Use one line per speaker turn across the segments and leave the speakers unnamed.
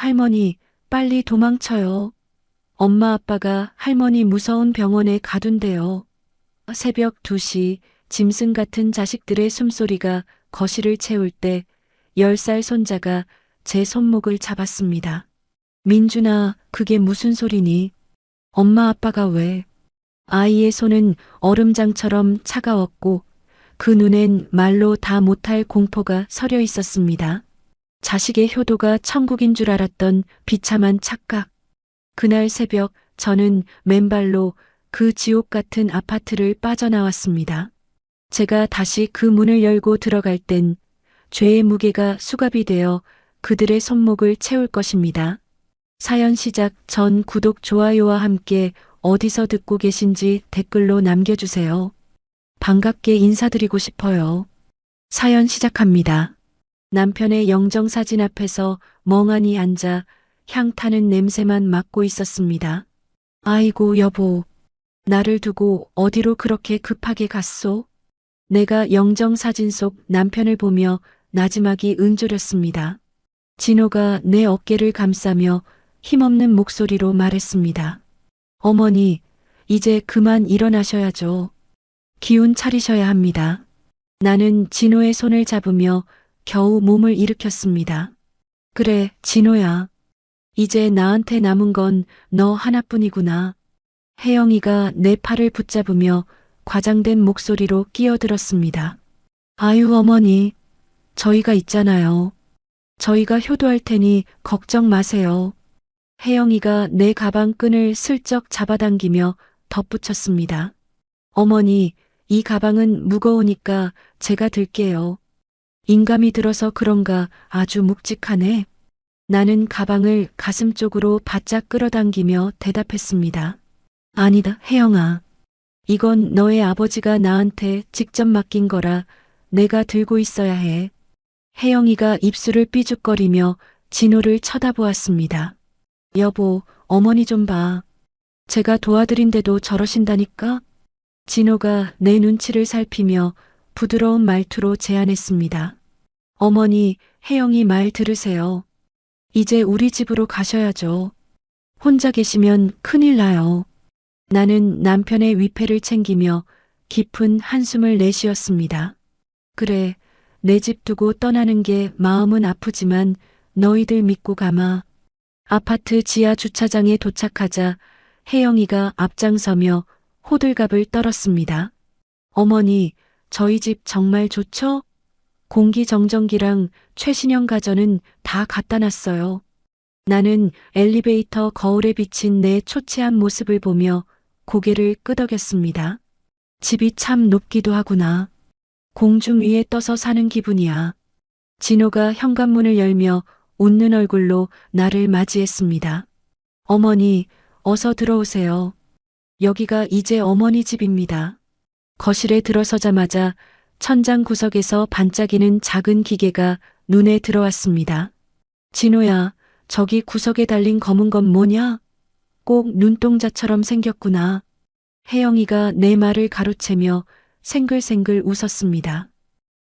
할머니, 빨리 도망쳐요. 엄마 아빠가 할머니 무서운 병원에 가둔대요. 새벽 2시 짐승 같은 자식들의 숨소리가 거실을 채울 때 10살 손자가 제 손목을 잡았습니다. 민준아, 그게 무슨 소리니? 엄마 아빠가 왜? 아이의 손은 얼음장처럼 차가웠고 그 눈엔 말로 다 못할 공포가 서려 있었습니다. 자식의 효도가 천국인 줄 알았던 비참한 착각. 그날 새벽 저는 맨발로 그 지옥 같은 아파트를 빠져나왔습니다. 제가 다시 그 문을 열고 들어갈 땐 죄의 무게가 수갑이 되어 그들의 손목을 채울 것입니다. 사연 시작 전 구독, 좋아요와 함께 어디서 듣고 계신지 댓글로 남겨주세요. 반갑게 인사드리고 싶어요. 사연 시작합니다. 남편의 영정사진 앞에서 멍하니 앉아 향 타는 냄새만 맡고 있었습니다. 아이고 여보, 나를 두고 어디로 그렇게 급하게 갔소? 내가 영정사진 속 남편을 보며 나지막이 응조렸습니다. 진호가 내 어깨를 감싸며 힘없는 목소리로 말했습니다. 어머니, 이제 그만 일어나셔야죠. 기운 차리셔야 합니다. 나는 진호의 손을 잡으며 겨우 몸을 일으켰습니다. 그래, 진호야. 이제 나한테 남은 건 너 하나뿐이구나. 혜영이가 내 팔을 붙잡으며 과장된 목소리로 끼어들었습니다. 아유 어머니, 저희가 있잖아요. 저희가 효도할 테니 걱정 마세요. 혜영이가 내 가방 끈을 슬쩍 잡아당기며 덧붙였습니다. 어머니, 이 가방은 무거우니까 제가 들게요. 인감이 들어서 그런가 아주 묵직하네. 나는 가방을 가슴 쪽으로 바짝 끌어당기며 대답했습니다. 아니다, 혜영아. 이건 너의 아버지가 나한테 직접 맡긴 거라 내가 들고 있어야 해. 혜영이가 입술을 삐죽거리며 진호를 쳐다보았습니다. 여보, 어머니 좀 봐. 제가 도와드린데도 저러신다니까? 진호가 내 눈치를 살피며 부드러운 말투로 제안했습니다. 어머니, 혜영이 말 들으세요. 이제 우리 집으로 가셔야죠. 혼자 계시면 큰일 나요. 나는 남편의 위패를 챙기며 깊은 한숨을 내쉬었습니다. 그래, 내 집 두고 떠나는 게 마음은 아프지만 너희들 믿고 가마. 아파트 지하 주차장에 도착하자 혜영이가 앞장서며 호들갑을 떨었습니다. 어머니, 저희 집 정말 좋죠? 공기정전기랑 최신형 가전은 다 갖다 놨어요. 나는 엘리베이터 거울에 비친 내 초췌한 모습을 보며 고개를 끄덕였습니다. 집이 참 높기도 하구나. 공중 위에 떠서 사는 기분이야. 진호가 현관문을 열며 웃는 얼굴로 나를 맞이했습니다. 어머니, 어서 들어오세요. 여기가 이제 어머니 집입니다. 거실에 들어서자마자 천장 구석에서 반짝이는 작은 기계가 눈에 들어왔습니다. 진호야, 저기 구석에 달린 검은 건 뭐냐? 꼭 눈동자처럼 생겼구나. 혜영이가 내 말을 가로채며 생글생글 웃었습니다.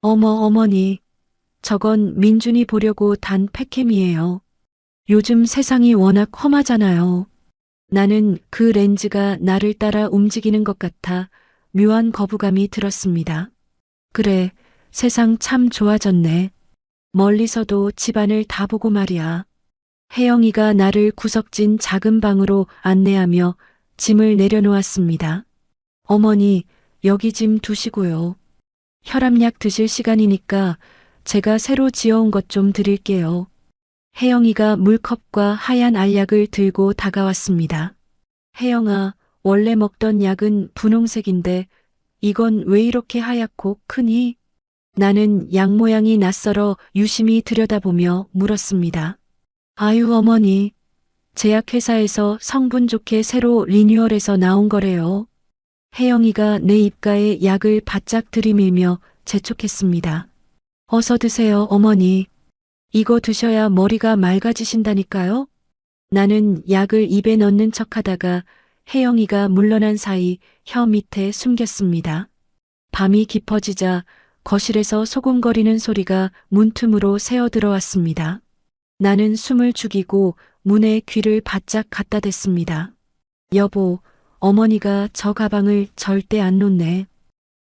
어머 어머니, 저건 민준이 보려고 단 팩캠이에요. 요즘 세상이 워낙 험하잖아요. 나는 그 렌즈가 나를 따라 움직이는 것 같아 묘한 거부감이 들었습니다. 그래, 세상 참 좋아졌네. 멀리서도 집안을 다 보고 말이야. 혜영이가 나를 구석진 작은 방으로 안내하며 짐을 내려놓았습니다. 어머니, 여기 짐 두시고요. 혈압약 드실 시간이니까 제가 새로 지어온 것 좀 드릴게요. 혜영이가 물컵과 하얀 알약을 들고 다가왔습니다. 혜영아, 원래 먹던 약은 분홍색인데 이건 왜 이렇게 하얗고 크니? 나는 약 모양이 낯설어 유심히 들여다보며 물었습니다. 아유 어머니, 제약회사에서 성분 좋게 새로 리뉴얼해서 나온 거래요. 혜영이가 내 입가에 약을 바짝 들이밀며 재촉했습니다. 어서 드세요 어머니. 이거 드셔야 머리가 맑아지신다니까요. 나는 약을 입에 넣는 척하다가 혜영이가 물러난 사이 혀 밑에 숨겼습니다. 밤이 깊어지자 거실에서 소곤거리는 소리가 문틈으로 새어 들어왔습니다. 나는 숨을 죽이고 문에 귀를 바짝 갖다 댔습니다. 여보, 어머니가 저 가방을 절대 안 놓네.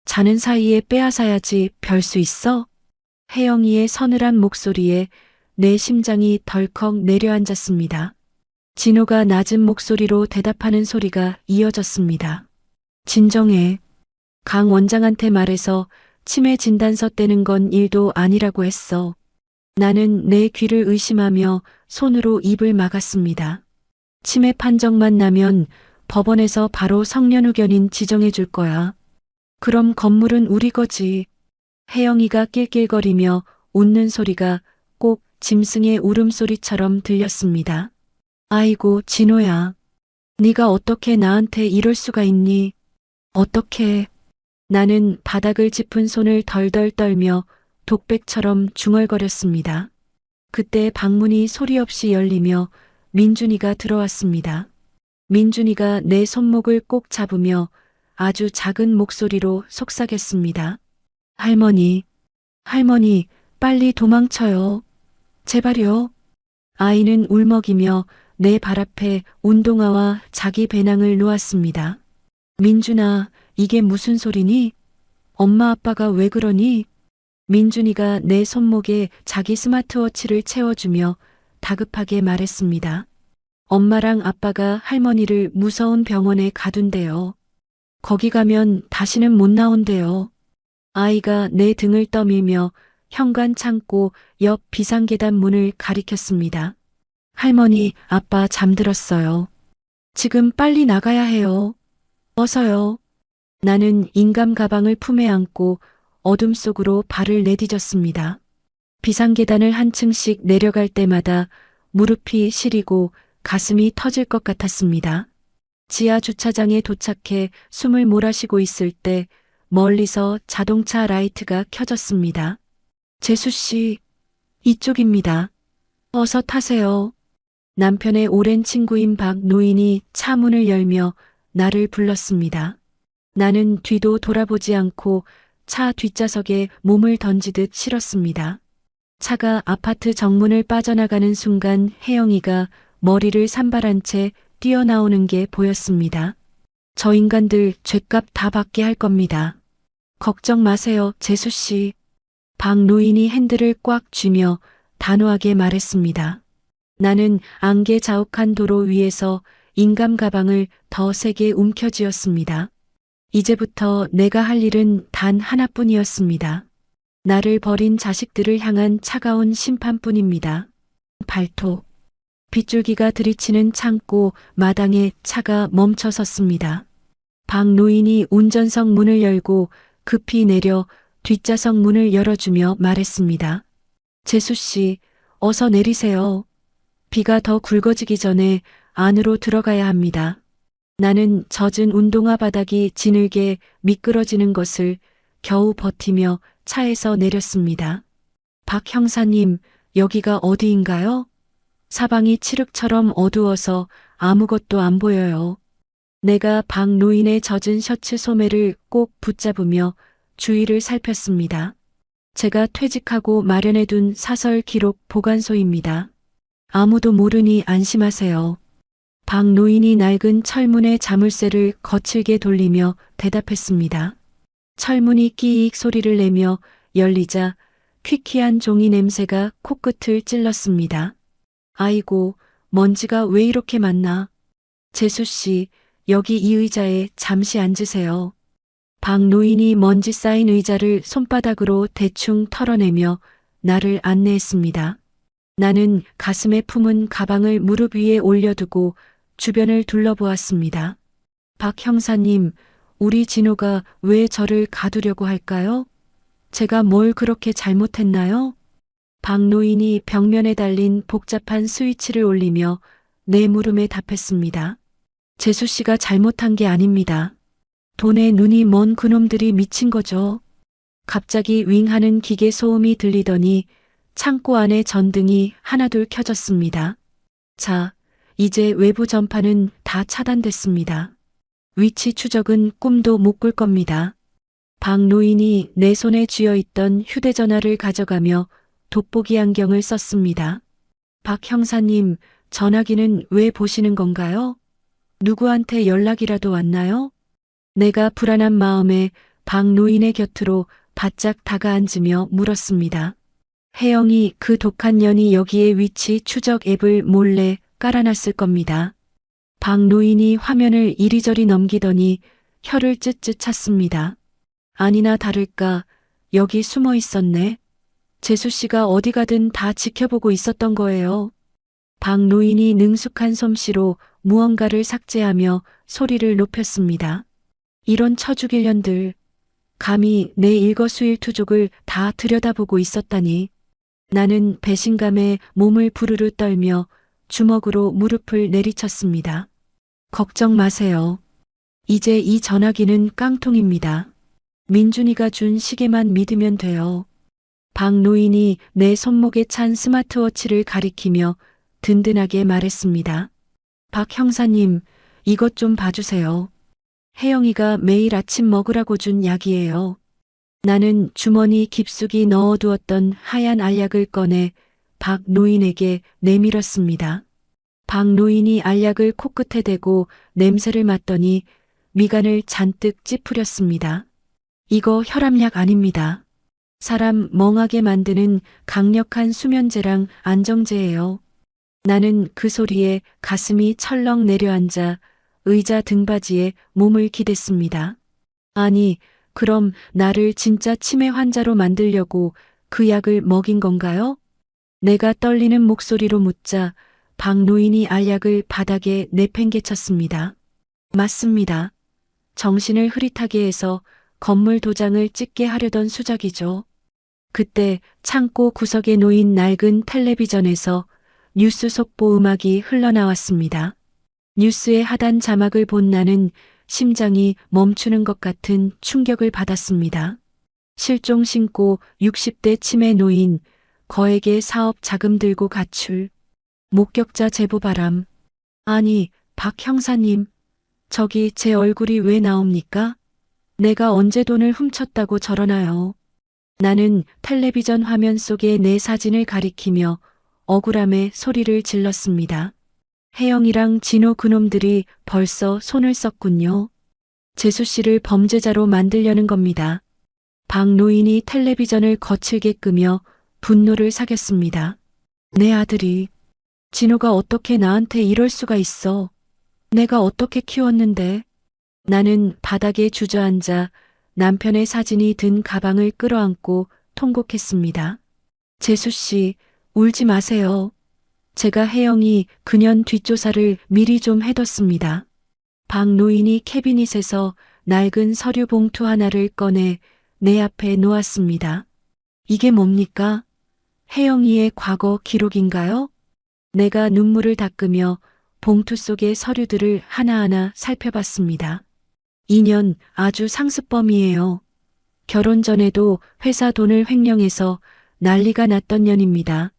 자는 사이에 빼앗아야지 별 수 있어? 혜영이의 서늘한 목소리에 내 심장이 덜컥 내려앉았습니다. 진호가 낮은 목소리로 대답하는 소리가 이어졌습니다. 진정해. 강 원장한테 말해서 치매 진단서 떼는 건 일도 아니라고 했어. 나는 내 귀를 의심하며 손으로 입을 막았습니다. 치매 판정만 나면 법원에서 바로 성년후견인 지정해 줄 거야. 그럼 건물은 우리 거지. 혜영이가 낄낄거리며 웃는 소리가 꼭 짐승의 울음소리처럼 들렸습니다. 아이고, 진호야. 네가 어떻게 나한테 이럴 수가 있니? 어떻게? 나는 바닥을 짚은 손을 덜덜 떨며 독백처럼 중얼거렸습니다. 그때 방문이 소리 없이 열리며 민준이가 들어왔습니다. 민준이가 내 손목을 꼭 잡으며 아주 작은 목소리로 속삭였습니다. 할머니, 할머니, 빨리 도망쳐요. 제발요. 아이는 울먹이며 내 발 앞에 운동화와 자기 배낭을 놓았습니다. 민준아, 이게 무슨 소리니? 엄마 아빠가 왜 그러니? 민준이가 내 손목에 자기 스마트워치를 채워주며 다급하게 말했습니다. 엄마랑 아빠가 할머니를 무서운 병원에 가둔대요. 거기 가면 다시는 못 나온대요. 아이가 내 등을 떠밀며 현관 창고 옆 비상계단 문을 가리켰습니다. 할머니, 아빠 잠들었어요. 지금 빨리 나가야 해요. 어서요. 나는 인감 가방을 품에 안고 어둠 속으로 발을 내디뎠습니다. 비상계단을 한 층씩 내려갈 때마다 무릎이 시리고 가슴이 터질 것 같았습니다. 지하 주차장에 도착해 숨을 몰아쉬고 있을 때 멀리서 자동차 라이트가 켜졌습니다. 재수 씨, 이쪽입니다. 어서 타세요. 남편의 오랜 친구인 박 노인이 차 문을 열며 나를 불렀습니다. 나는 뒤도 돌아보지 않고 차 뒷좌석에 몸을 던지듯 실었습니다. 차가 아파트 정문을 빠져나가는 순간 혜영이가 머리를 산발한 채 뛰어나오는 게 보였습니다. 저 인간들 죗값 다 받게 할 겁니다. 걱정 마세요, 재수 씨. 박 노인이 핸들을 꽉 쥐며 단호하게 말했습니다. 나는 안개 자욱한 도로 위에서 인감 가방을 더 세게 움켜쥐었습니다. 이제부터 내가 할 일은 단 하나뿐이었습니다. 나를 버린 자식들을 향한 차가운 심판뿐입니다. 발톱. 빗줄기가 들이치는 창고 마당에 차가 멈춰 섰습니다. 박 노인이 운전석 문을 열고 급히 내려 뒷좌석 문을 열어주며 말했습니다. 재수 씨, 어서 내리세요. 비가 더 굵어지기 전에 안으로 들어가야 합니다. 나는 젖은 운동화 바닥이 지늘게 미끄러지는 것을 겨우 버티며 차에서 내렸습니다. 박 형사님, 여기가 어디인가요? 사방이 칠흑처럼 어두워서 아무것도 안 보여요. 내가 박 노인의 젖은 셔츠 소매를 꼭 붙잡으며 주위를 살폈습니다. 제가 퇴직하고 마련해둔 사설 기록 보관소입니다. 아무도 모르니 안심하세요. 박 노인이 낡은 철문의 자물쇠를 거칠게 돌리며 대답했습니다. 철문이 끼익 소리를 내며 열리자 퀴퀴한 종이 냄새가 코끝을 찔렀습니다. 아이고, 먼지가 왜 이렇게 많나? 재수 씨, 여기 이 의자에 잠시 앉으세요. 박 노인이 먼지 쌓인 의자를 손바닥으로 대충 털어내며 나를 안내했습니다. 나는 가슴에 품은 가방을 무릎 위에 올려두고 주변을 둘러보았습니다. 박 형사님, 우리 진호가 왜 저를 가두려고 할까요? 제가 뭘 그렇게 잘못했나요? 박 노인이 벽면에 달린 복잡한 스위치를 올리며 내 물음에 답했습니다. 재수 씨가 잘못한 게 아닙니다. 돈에 눈이 먼 그놈들이 미친 거죠. 갑자기 윙 하는 기계 소음이 들리더니 창고 안에 전등이 하나둘 켜졌습니다. 자, 이제 외부 전파는 다 차단됐습니다. 위치 추적은 꿈도 못 꿀 겁니다. 박 노인이 내 손에 쥐어있던 휴대전화를 가져가며 돋보기 안경을 썼습니다. 박 형사님, 전화기는 왜 보시는 건가요? 누구한테 연락이라도 왔나요? 내가 불안한 마음에 박 노인의 곁으로 바짝 다가앉으며 물었습니다. 혜영이 그 독한 년이 여기에 위치 추적 앱을 몰래 깔아놨을 겁니다. 박 노인이 화면을 이리저리 넘기더니 혀를 쯧쯧 찼습니다. 아니나 다를까 여기 숨어 있었네. 재수 씨가 어디 가든 다 지켜보고 있었던 거예요. 박 노인이 능숙한 솜씨로 무언가를 삭제하며 소리를 높였습니다. 이런 처죽일 년들, 감히 내 일거수일투족을 다 들여다보고 있었다니. 나는 배신감에 몸을 부르르 떨며 주먹으로 무릎을 내리쳤습니다. 걱정 마세요. 이제 이 전화기는 깡통입니다. 민준이가 준 시계만 믿으면 돼요. 박 노인이 내 손목에 찬 스마트워치를 가리키며 든든하게 말했습니다. 박 형사님, 이것 좀 봐주세요. 혜영이가 매일 아침 먹으라고 준 약이에요. 나는 주머니 깊숙이 넣어두었던 하얀 알약을 꺼내 박 노인에게 내밀었습니다. 박 노인이 알약을 코끝에 대고 냄새를 맡더니 미간을 잔뜩 찌푸렸습니다. 이거 혈압약 아닙니다. 사람 멍하게 만드는 강력한 수면제랑 안정제예요. 나는 그 소리에 가슴이 철렁 내려앉아 의자 등받이에 몸을 기댔습니다. 아니, 그럼 나를 진짜 치매 환자로 만들려고 그 약을 먹인 건가요? 내가 떨리는 목소리로 묻자 박 노인이 알약을 바닥에 내팽개쳤습니다. 맞습니다. 정신을 흐릿하게 해서 건물 도장을 찍게 하려던 수작이죠. 그때 창고 구석에 놓인 낡은 텔레비전에서 뉴스 속보 음악이 흘러나왔습니다. 뉴스의 하단 자막을 본 나는 심장이 멈추는 것 같은 충격을 받았습니다. 실종 신고 60대 치매 노인, 거액의 사업 자금 들고 가출, 목격자 제보 바람. 아니, 박 형사님, 저기 제 얼굴이 왜 나옵니까? 내가 언제 돈을 훔쳤다고 저러나요? 나는 텔레비전 화면 속에 내 사진을 가리키며 억울함에 소리를 질렀습니다. 혜영이랑 진호 그놈들이 벌써 손을 썼군요. 재수 씨를 범죄자로 만들려는 겁니다. 박 노인이 텔레비전을 거칠게 끄며 분노를 사겼습니다. 내 아들이, 진호가 어떻게 나한테 이럴 수가 있어. 내가 어떻게 키웠는데. 나는 바닥에 주저앉아 남편의 사진이 든 가방을 끌어안고 통곡했습니다. 재수 씨, 울지 마세요. 제가 혜영이 그년 뒷조사를 미리 좀 해뒀습니다. 박 노인이 캐비닛에서 낡은 서류 봉투 하나를 꺼내 내 앞에 놓았습니다. 이게 뭡니까? 혜영이의 과거 기록인가요? 내가 눈물을 닦으며 봉투 속의 서류들을 하나하나 살펴봤습니다. 2년 아주 상습범이에요. 결혼 전에도 회사 돈을 횡령해서 난리가 났던 년입니다.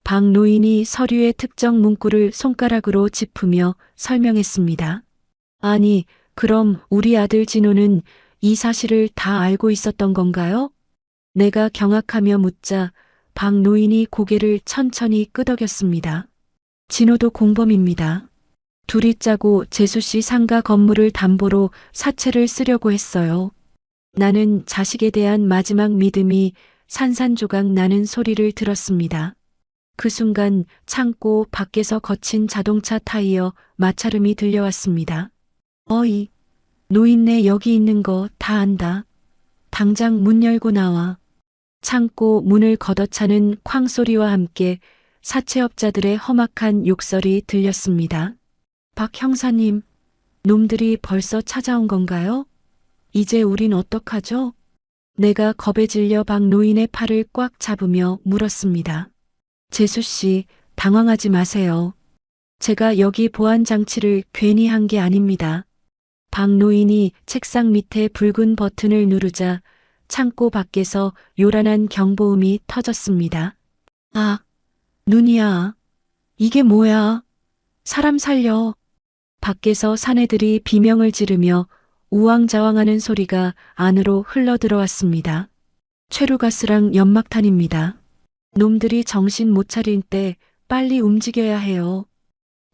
박 노인이 서류의 특정 문구를 손가락으로 짚으며 설명했습니다. 아니, 그럼 우리 아들 진호는 이 사실을 다 알고 있었던 건가요? 내가 경악하며 묻자 박 노인이 고개를 천천히 끄덕였습니다. 진호도 공범입니다. 둘이 짜고 재수씨 상가 건물을 담보로 사채를 쓰려고 했어요. 나는 자식에 대한 마지막 믿음이 산산조각 나는 소리를 들었습니다. 그 순간 창고 밖에서 거친 자동차 타이어 마찰음이 들려왔습니다. 어이, 노인네 여기 있는 거 다 안다. 당장 문 열고 나와. 창고 문을 걷어차는 쾅소리와 함께 사채업자들의 험악한 욕설이 들렸습니다. 박 형사님, 놈들이 벌써 찾아온 건가요? 이제 우린 어떡하죠? 내가 겁에 질려 박 노인의 팔을 꽉 잡으며 물었습니다. 재수 씨, 당황하지 마세요. 제가 여기 보안 장치를 괜히 한 게 아닙니다. 박 노인이 책상 밑에 붉은 버튼을 누르자 창고 밖에서 요란한 경보음이 터졌습니다. 아, 눈이야. 이게 뭐야? 사람 살려. 밖에서 사내들이 비명을 지르며 우왕좌왕하는 소리가 안으로 흘러들어왔습니다. 최루가스랑 연막탄입니다. 놈들이 정신 못 차릴 때 빨리 움직여야 해요.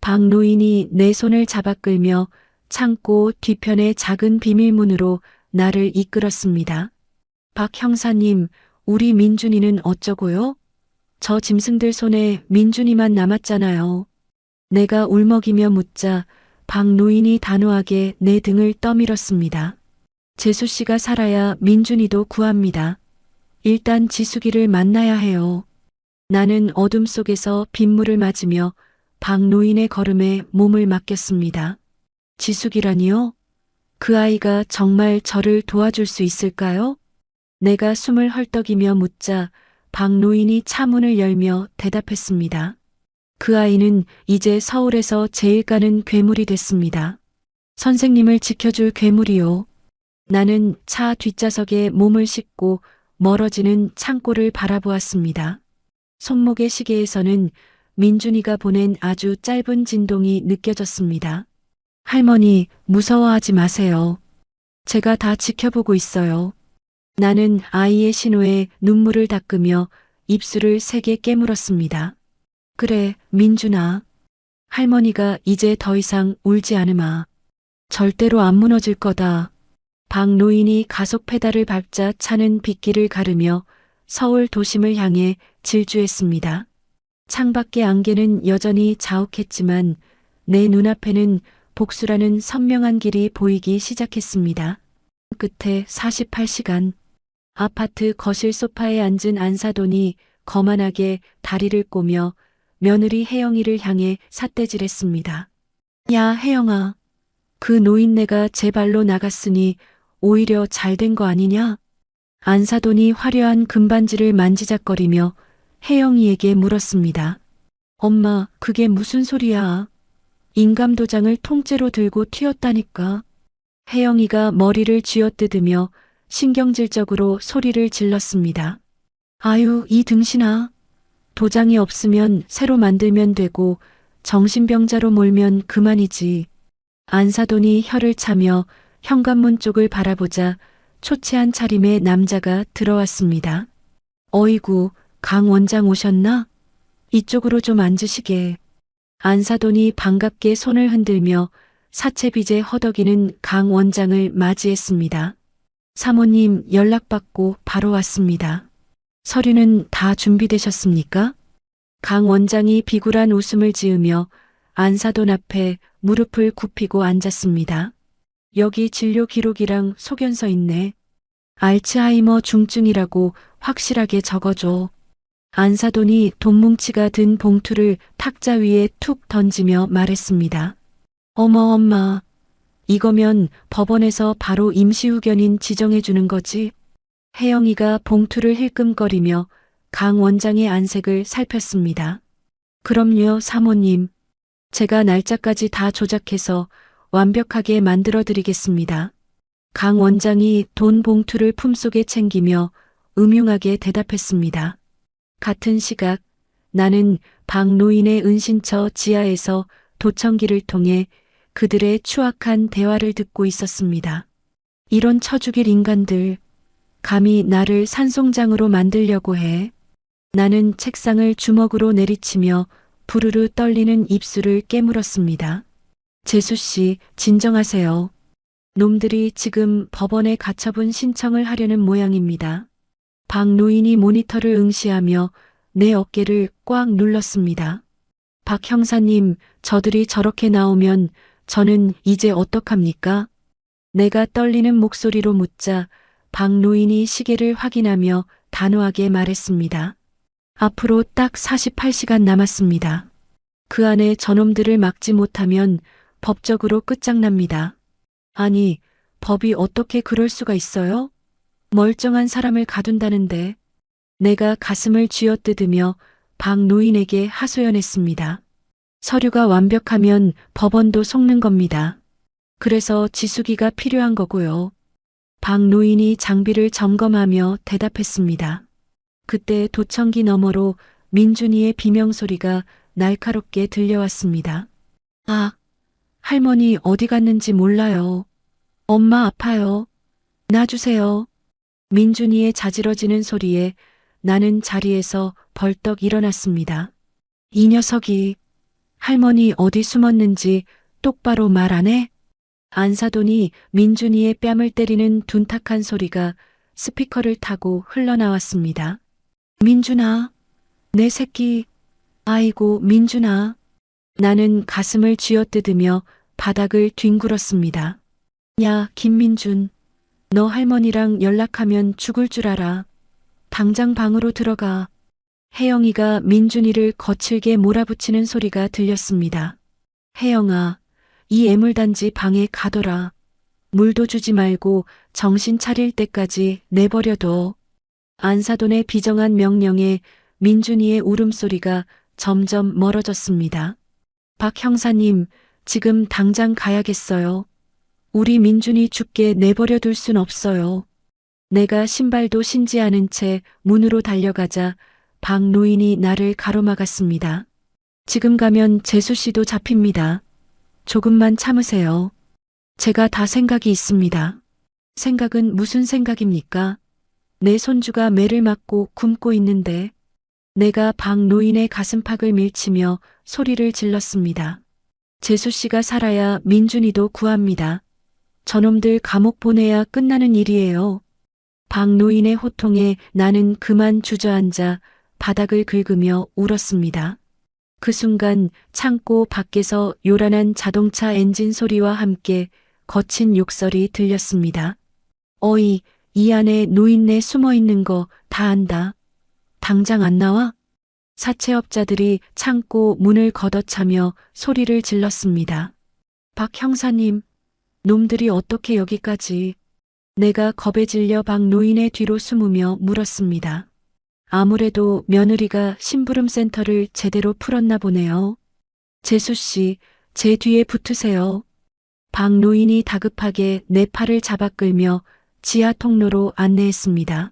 박 노인이 내 손을 잡아 끌며 창고 뒤편의 작은 비밀문으로 나를 이끌었습니다. 박 형사님, 우리 민준이는 어쩌고요? 저 짐승들 손에 민준이만 남았잖아요. 내가 울먹이며 묻자 박 노인이 단호하게 내 등을 떠밀었습니다. 재수 씨가 살아야 민준이도 구합니다. 일단 지숙이를 만나야 해요. 나는 어둠 속에서 빗물을 맞으며 박 노인의 걸음에 몸을 맡겼습니다. 지숙이라니요? 그 아이가 정말 저를 도와줄 수 있을까요? 내가 숨을 헐떡이며 묻자 박 노인이 차문을 열며 대답했습니다. 그 아이는 이제 서울에서 제일 가는 괴물이 됐습니다. 선생님을 지켜줄 괴물이요. 나는 차 뒷좌석에 몸을 싣고 멀어지는 창고를 바라보았습니다. 손목의 시계에서는 민준이가 보낸 아주 짧은 진동이 느껴졌습니다. 할머니, 무서워하지 마세요. 제가 다 지켜보고 있어요. 나는 아이의 신호에 눈물을 닦으며 입술을 세게 깨물었습니다. 그래, 민준아. 할머니가 이제 더 이상 울지 않으마. 절대로 안 무너질 거다. 박 노인이 가속 페달을 밟자 차는 빗길을 가르며 서울 도심을 향해 질주했습니다. 창밖의 안개는 여전히 자욱했지만 내 눈앞에는 복수라는 선명한 길이 보이기 시작했습니다. 끝에 48시간. 아파트 거실 소파에 앉은 안사돈이 거만하게 다리를 꼬며 며느리 혜영이를 향해 삿대질했습니다. 야, 혜영아. 그 노인네가 제 발로 나갔으니 오히려 잘된 거 아니냐? 안사돈이 화려한 금반지를 만지작거리며 혜영이에게 물었습니다. 엄마, 그게 무슨 소리야? 인감도장을 통째로 들고 튀었다니까. 혜영이가 머리를 쥐어뜯으며 신경질적으로 소리를 질렀습니다. 아유, 이 등신아. 도장이 없으면 새로 만들면 되고 정신병자로 몰면 그만이지. 안사돈이 혀를 차며 현관문 쪽을 바라보자 초췌한 차림의 남자가 들어왔습니다. 어이구, 강 원장 오셨나? 이쪽으로 좀 앉으시게. 안사돈이 반갑게 손을 흔들며 사채빚에 허덕이는 강 원장을 맞이했습니다. 사모님 연락받고 바로 왔습니다. 서류는 다 준비되셨습니까? 강 원장이 비굴한 웃음을 지으며 안사돈 앞에 무릎을 굽히고 앉았습니다. 여기 진료 기록이랑 소견서 있네. 알츠하이머 중증이라고 확실하게 적어줘. 안사돈이 돈뭉치가 든 봉투를 탁자 위에 툭 던지며 말했습니다. 어머 엄마, 이거면 법원에서 바로 임시후견인 지정해주는 거지? 혜영이가 봉투를 힐끔거리며 강 원장의 안색을 살폈습니다. 그럼요, 사모님. 제가 날짜까지 다 조작해서 완벽하게 만들어드리겠습니다. 강 원장이 돈 봉투를 품속에 챙기며 음흉하게 대답했습니다. 같은 시각 나는 박 노인의 은신처 지하에서 도청기를 통해 그들의 추악한 대화를 듣고 있었습니다. 이런 처죽일 인간들, 감히 나를 산송장으로 만들려고 해. 나는 책상을 주먹으로 내리치며 부르르 떨리는 입술을 깨물었습니다. 재수 씨, 진정하세요. 놈들이 지금 법원에 가처분 신청을 하려는 모양입니다. 박 노인이 모니터를 응시하며 내 어깨를 꽉 눌렀습니다. 박 형사님, 저들이 저렇게 나오면 저는 이제 어떡합니까? 내가 떨리는 목소리로 묻자 박 노인이 시계를 확인하며 단호하게 말했습니다. 앞으로 딱 48시간 남았습니다. 그 안에 저놈들을 막지 못하면 법적으로 끝장납니다. 아니, 법이 어떻게 그럴 수가 있어요? 멀쩡한 사람을 가둔다는데. 내가 가슴을 쥐어뜯으며 박 노인에게 하소연했습니다. 서류가 완벽하면 법원도 속는 겁니다. 그래서 지수기가 필요한 거고요. 박 노인이 장비를 점검하며 대답했습니다. 그때 도청기 너머로 민준이의 비명소리가 날카롭게 들려왔습니다. 아, 할머니 어디 갔는지 몰라요. 엄마 아파요. 놔주세요. 민준이의 자지러지는 소리에 나는 자리에서 벌떡 일어났습니다. 이 녀석이 할머니 어디 숨었는지 똑바로 말 안 해? 안사돈이 민준이의 뺨을 때리는 둔탁한 소리가 스피커를 타고 흘러나왔습니다. 민준아, 내 새끼, 아이고 민준아. 나는 가슴을 쥐어뜯으며 바닥을 뒹굴었습니다. 야, 김민준, 너 할머니랑 연락하면 죽을 줄 알아. 당장 방으로 들어가. 혜영이가 민준이를 거칠게 몰아붙이는 소리가 들렸습니다. 혜영아, 이 애물단지 방에 가둬라. 물도 주지 말고 정신 차릴 때까지 내버려둬. 안사돈의 비정한 명령에 민준이의 울음소리가 점점 멀어졌습니다. 박 형사님, 지금 당장 가야겠어요. 우리 민준이 죽게 내버려둘 순 없어요. 내가 신발도 신지 않은 채 문으로 달려가자 박 노인이 나를 가로막았습니다. 지금 가면 재수 씨도 잡힙니다. 조금만 참으세요. 제가 다 생각이 있습니다. 생각은 무슨 생각입니까? 내 손주가 매를 맞고 굶고 있는데. 내가 박 노인의 가슴팍을 밀치며 소리를 질렀습니다. 재수 씨가 살아야 민준이도 구합니다. 저놈들 감옥 보내야 끝나는 일이에요. 박 노인의 호통에 나는 그만 주저앉아 바닥을 긁으며 울었습니다. 그 순간 창고 밖에서 요란한 자동차 엔진 소리와 함께 거친 욕설이 들렸습니다. 어이, 이 안에 노인네 숨어 있는 거 다 안다. 당장 안 나와? 사채업자들이 창고 문을 걷어차며 소리를 질렀습니다. 박 형사님, 놈들이 어떻게 여기까지? 내가 겁에 질려 박 노인의 뒤로 숨으며 물었습니다. 아무래도 며느리가 심부름센터를 제대로 풀었나 보네요. 재수 씨, 제 뒤에 붙으세요. 박 노인이 다급하게 내 팔을 잡아 끌며 지하 통로로 안내했습니다.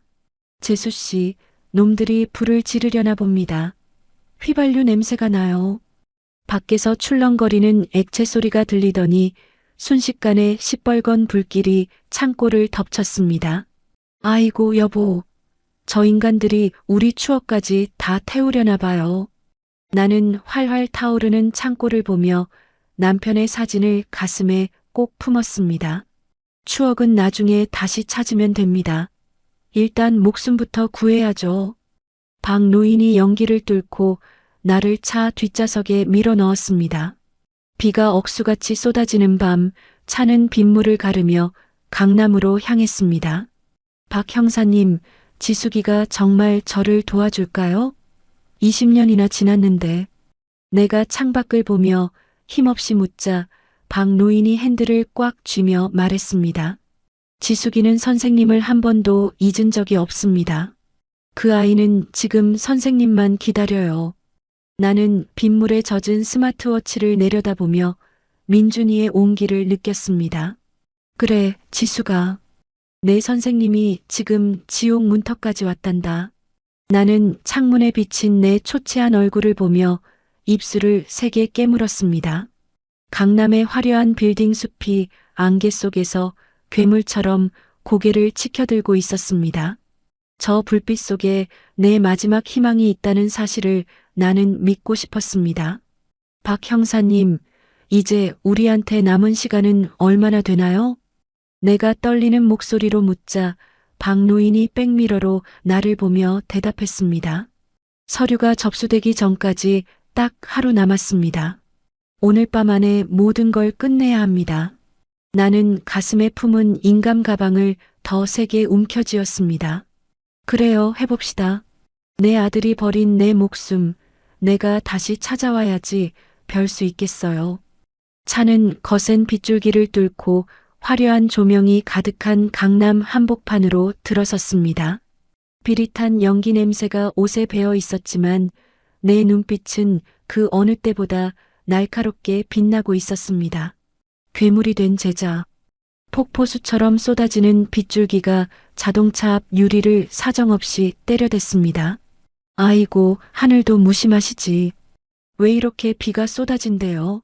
재수 씨, 놈들이 불을 지르려나 봅니다. 휘발유 냄새가 나요. 밖에서 출렁거리는 액체 소리가 들리더니 순식간에 시뻘건 불길이 창고를 덮쳤습니다. 아이고 여보, 저 인간들이 우리 추억까지 다 태우려나 봐요. 나는 활활 타오르는 창고를 보며 남편의 사진을 가슴에 꼭 품었습니다. 추억은 나중에 다시 찾으면 됩니다. 일단 목숨부터 구해야죠. 박 노인이 연기를 뚫고 나를 차 뒷좌석에 밀어 넣었습니다. 비가 억수같이 쏟아지는 밤, 차는 빗물을 가르며 강남으로 향했습니다. 박 형사님, 지숙이가 정말 저를 도와줄까요? 20년이나 지났는데. 내가 창밖을 보며 힘없이 묻자 박 노인이 핸들을 꽉 쥐며 말했습니다. 지숙이는 선생님을 한 번도 잊은 적이 없습니다. 그 아이는 지금 선생님만 기다려요. 나는 빗물에 젖은 스마트워치를 내려다보며 민준이의 온기를 느꼈습니다. 그래, 지수가. 내 선생님이 지금 지옥 문턱까지 왔단다. 나는 창문에 비친 내 초췌한 얼굴을 보며 입술을 세게 깨물었습니다. 강남의 화려한 빌딩 숲이 안개 속에서 괴물처럼 고개를 치켜들고 있었습니다. 저 불빛 속에 내 마지막 희망이 있다는 사실을 나는 믿고 싶었습니다. 박 형사님, 이제 우리한테 남은 시간은 얼마나 되나요? 내가 떨리는 목소리로 묻자 박 노인이 백미러로 나를 보며 대답했습니다. 서류가 접수되기 전까지 딱 하루 남았습니다. 오늘 밤 안에 모든 걸 끝내야 합니다. 나는 가슴에 품은 인감 가방을 더 세게 움켜쥐었습니다. 그래요, 해봅시다. 내 아들이 버린 내 목숨, 내가 다시 찾아와야지 별 수 있겠어요. 차는 거센 빗줄기를 뚫고 화려한 조명이 가득한 강남 한복판으로 들어섰습니다. 비릿한 연기 냄새가 옷에 배어 있었지만 내 눈빛은 그 어느 때보다 날카롭게 빛나고 있었습니다. 괴물이 된 제자. 폭포수처럼 쏟아지는 빗줄기가 자동차 앞 유리를 사정없이 때려댔습니다. 아이고, 하늘도 무심하시지. 왜 이렇게 비가 쏟아진대요?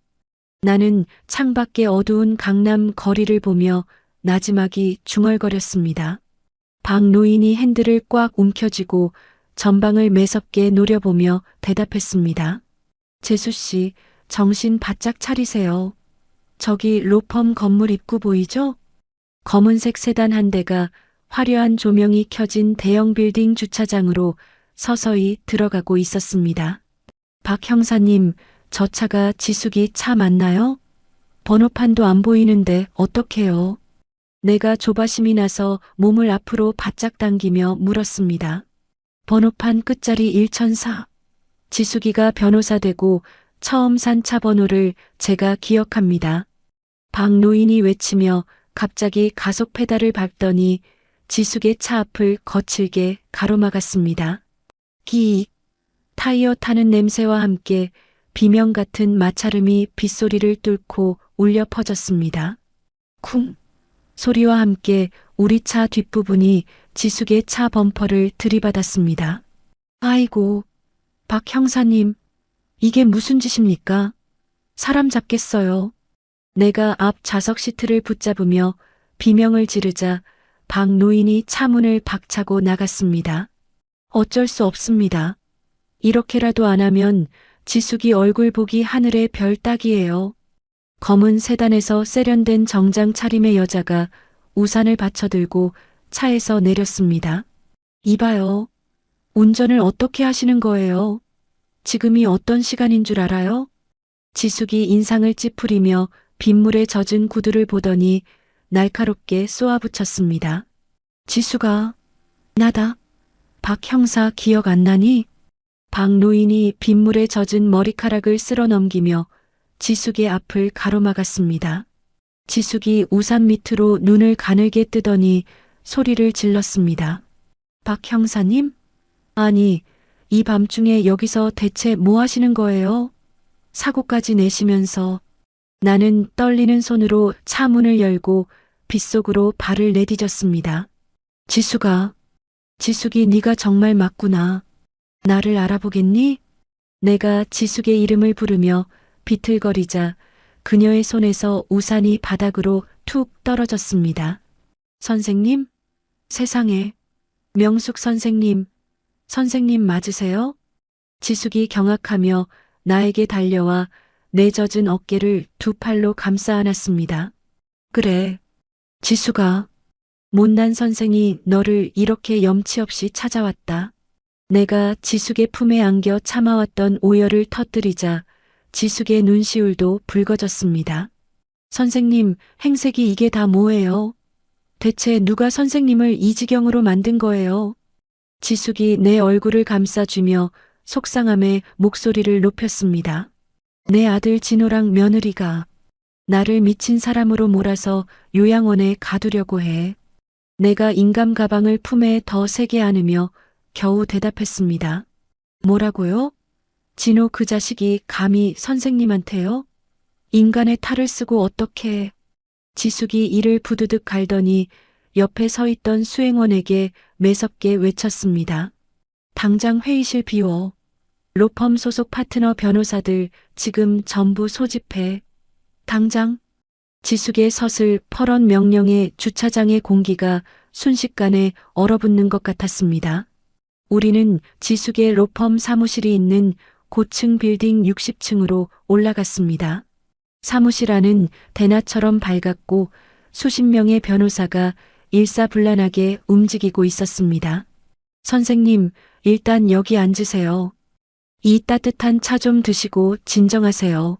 나는 창밖의 어두운 강남 거리를 보며 나지막이 중얼거렸습니다. 박 노인이 핸들을 꽉 움켜쥐고 전방을 매섭게 노려보며 대답했습니다. 재수 씨, 정신 바짝 차리세요. 저기 로펌 건물 입구 보이죠? 검은색 세단 한 대가 화려한 조명이 켜진 대형 빌딩 주차장으로 서서히 들어가고 있었습니다. 박 형사님, 저 차가 지숙이 차 맞나요? 번호판도 안 보이는데 어떡해요? 내가 조바심이 나서 몸을 앞으로 바짝 당기며 물었습니다. 번호판 끝자리 1004. 지숙이가 변호사 되고 처음 산 차 번호를 제가 기억합니다. 박 노인이 외치며 갑자기 가속 페달을 밟더니 지숙의 차 앞을 거칠게 가로막았습니다. 기익. 타이어 타는 냄새와 함께 비명 같은 마찰음이 빗소리를 뚫고 울려 퍼졌습니다. 쿵. 소리와 함께 우리 차 뒷부분이 지숙의 차 범퍼를 들이받았습니다. 아이고, 박 형사님, 이게 무슨 짓입니까? 사람 잡겠어요. 내가 앞 좌석 시트를 붙잡으며 비명을 지르자 박 노인이 차 문을 박차고 나갔습니다. 어쩔 수 없습니다. 이렇게라도 안 하면 지숙이 얼굴 보기 하늘의 별 따기예요. 검은 세단에서 세련된 정장 차림의 여자가 우산을 받쳐들고 차에서 내렸습니다. 이봐요. 운전을 어떻게 하시는 거예요? 지금이 어떤 시간인 줄 알아요? 지숙이 인상을 찌푸리며 빗물에 젖은 구두를 보더니 날카롭게 쏘아붙였습니다. 지수가 나다. 박 형사 기억 안 나니? 박 노인이 빗물에 젖은 머리카락을 쓸어 넘기며 지숙의 앞을 가로막았습니다. 지숙이 우산 밑으로 눈을 가늘게 뜨더니 소리를 질렀습니다. 박 형사님? 아니, 이 밤중에 여기서 대체 뭐 하시는 거예요? 사고까지 내시면서. 나는 떨리는 손으로 차 문을 열고 빗속으로 발을 내디뎠습니다. 지숙이 네가 정말 맞구나. 나를 알아보겠니? 내가 지숙의 이름을 부르며 비틀거리자 그녀의 손에서 우산이 바닥으로 툭 떨어졌습니다. 선생님? 세상에. 명숙 선생님. 선생님 맞으세요? 지숙이 경악하며 나에게 달려와 내 젖은 어깨를 두 팔로 감싸 안았습니다. 그래. 지수가. 못난 선생이 너를 이렇게 염치 없이 찾아왔다. 내가 지숙의 품에 안겨 참아왔던 오열을 터뜨리자 지숙의 눈시울도 붉어졌습니다. 선생님, 행색이 이게 다 뭐예요? 대체 누가 선생님을 이 지경으로 만든 거예요? 지숙이 내 얼굴을 감싸주며 속상함에 목소리를 높였습니다. 내 아들 진호랑 며느리가 나를 미친 사람으로 몰아서 요양원에 가두려고 해. 내가 인감 가방을 품에 더 세게 안으며 겨우 대답했습니다. 뭐라고요? 진호 그 자식이 감히 선생님한테요? 인간의 탈을 쓰고 어떻게. 지숙이 이를 부드득 갈더니 옆에 서 있던 수행원에게 매섭게 외쳤습니다. 당장 회의실 비워. 로펌 소속 파트너 변호사들 지금 전부 소집해. 당장. 지숙의 서슬 퍼런 명령에 주차장의 공기가 순식간에 얼어붙는 것 같았습니다. 우리는 지숙의 로펌 사무실이 있는 고층 빌딩 60층으로 올라갔습니다. 사무실 안은 대낮처럼 밝았고 수십 명의 변호사가 일사불란하게 움직이고 있었습니다. 선생님, 일단 여기 앉으세요. 이 따뜻한 차 좀 드시고 진정하세요.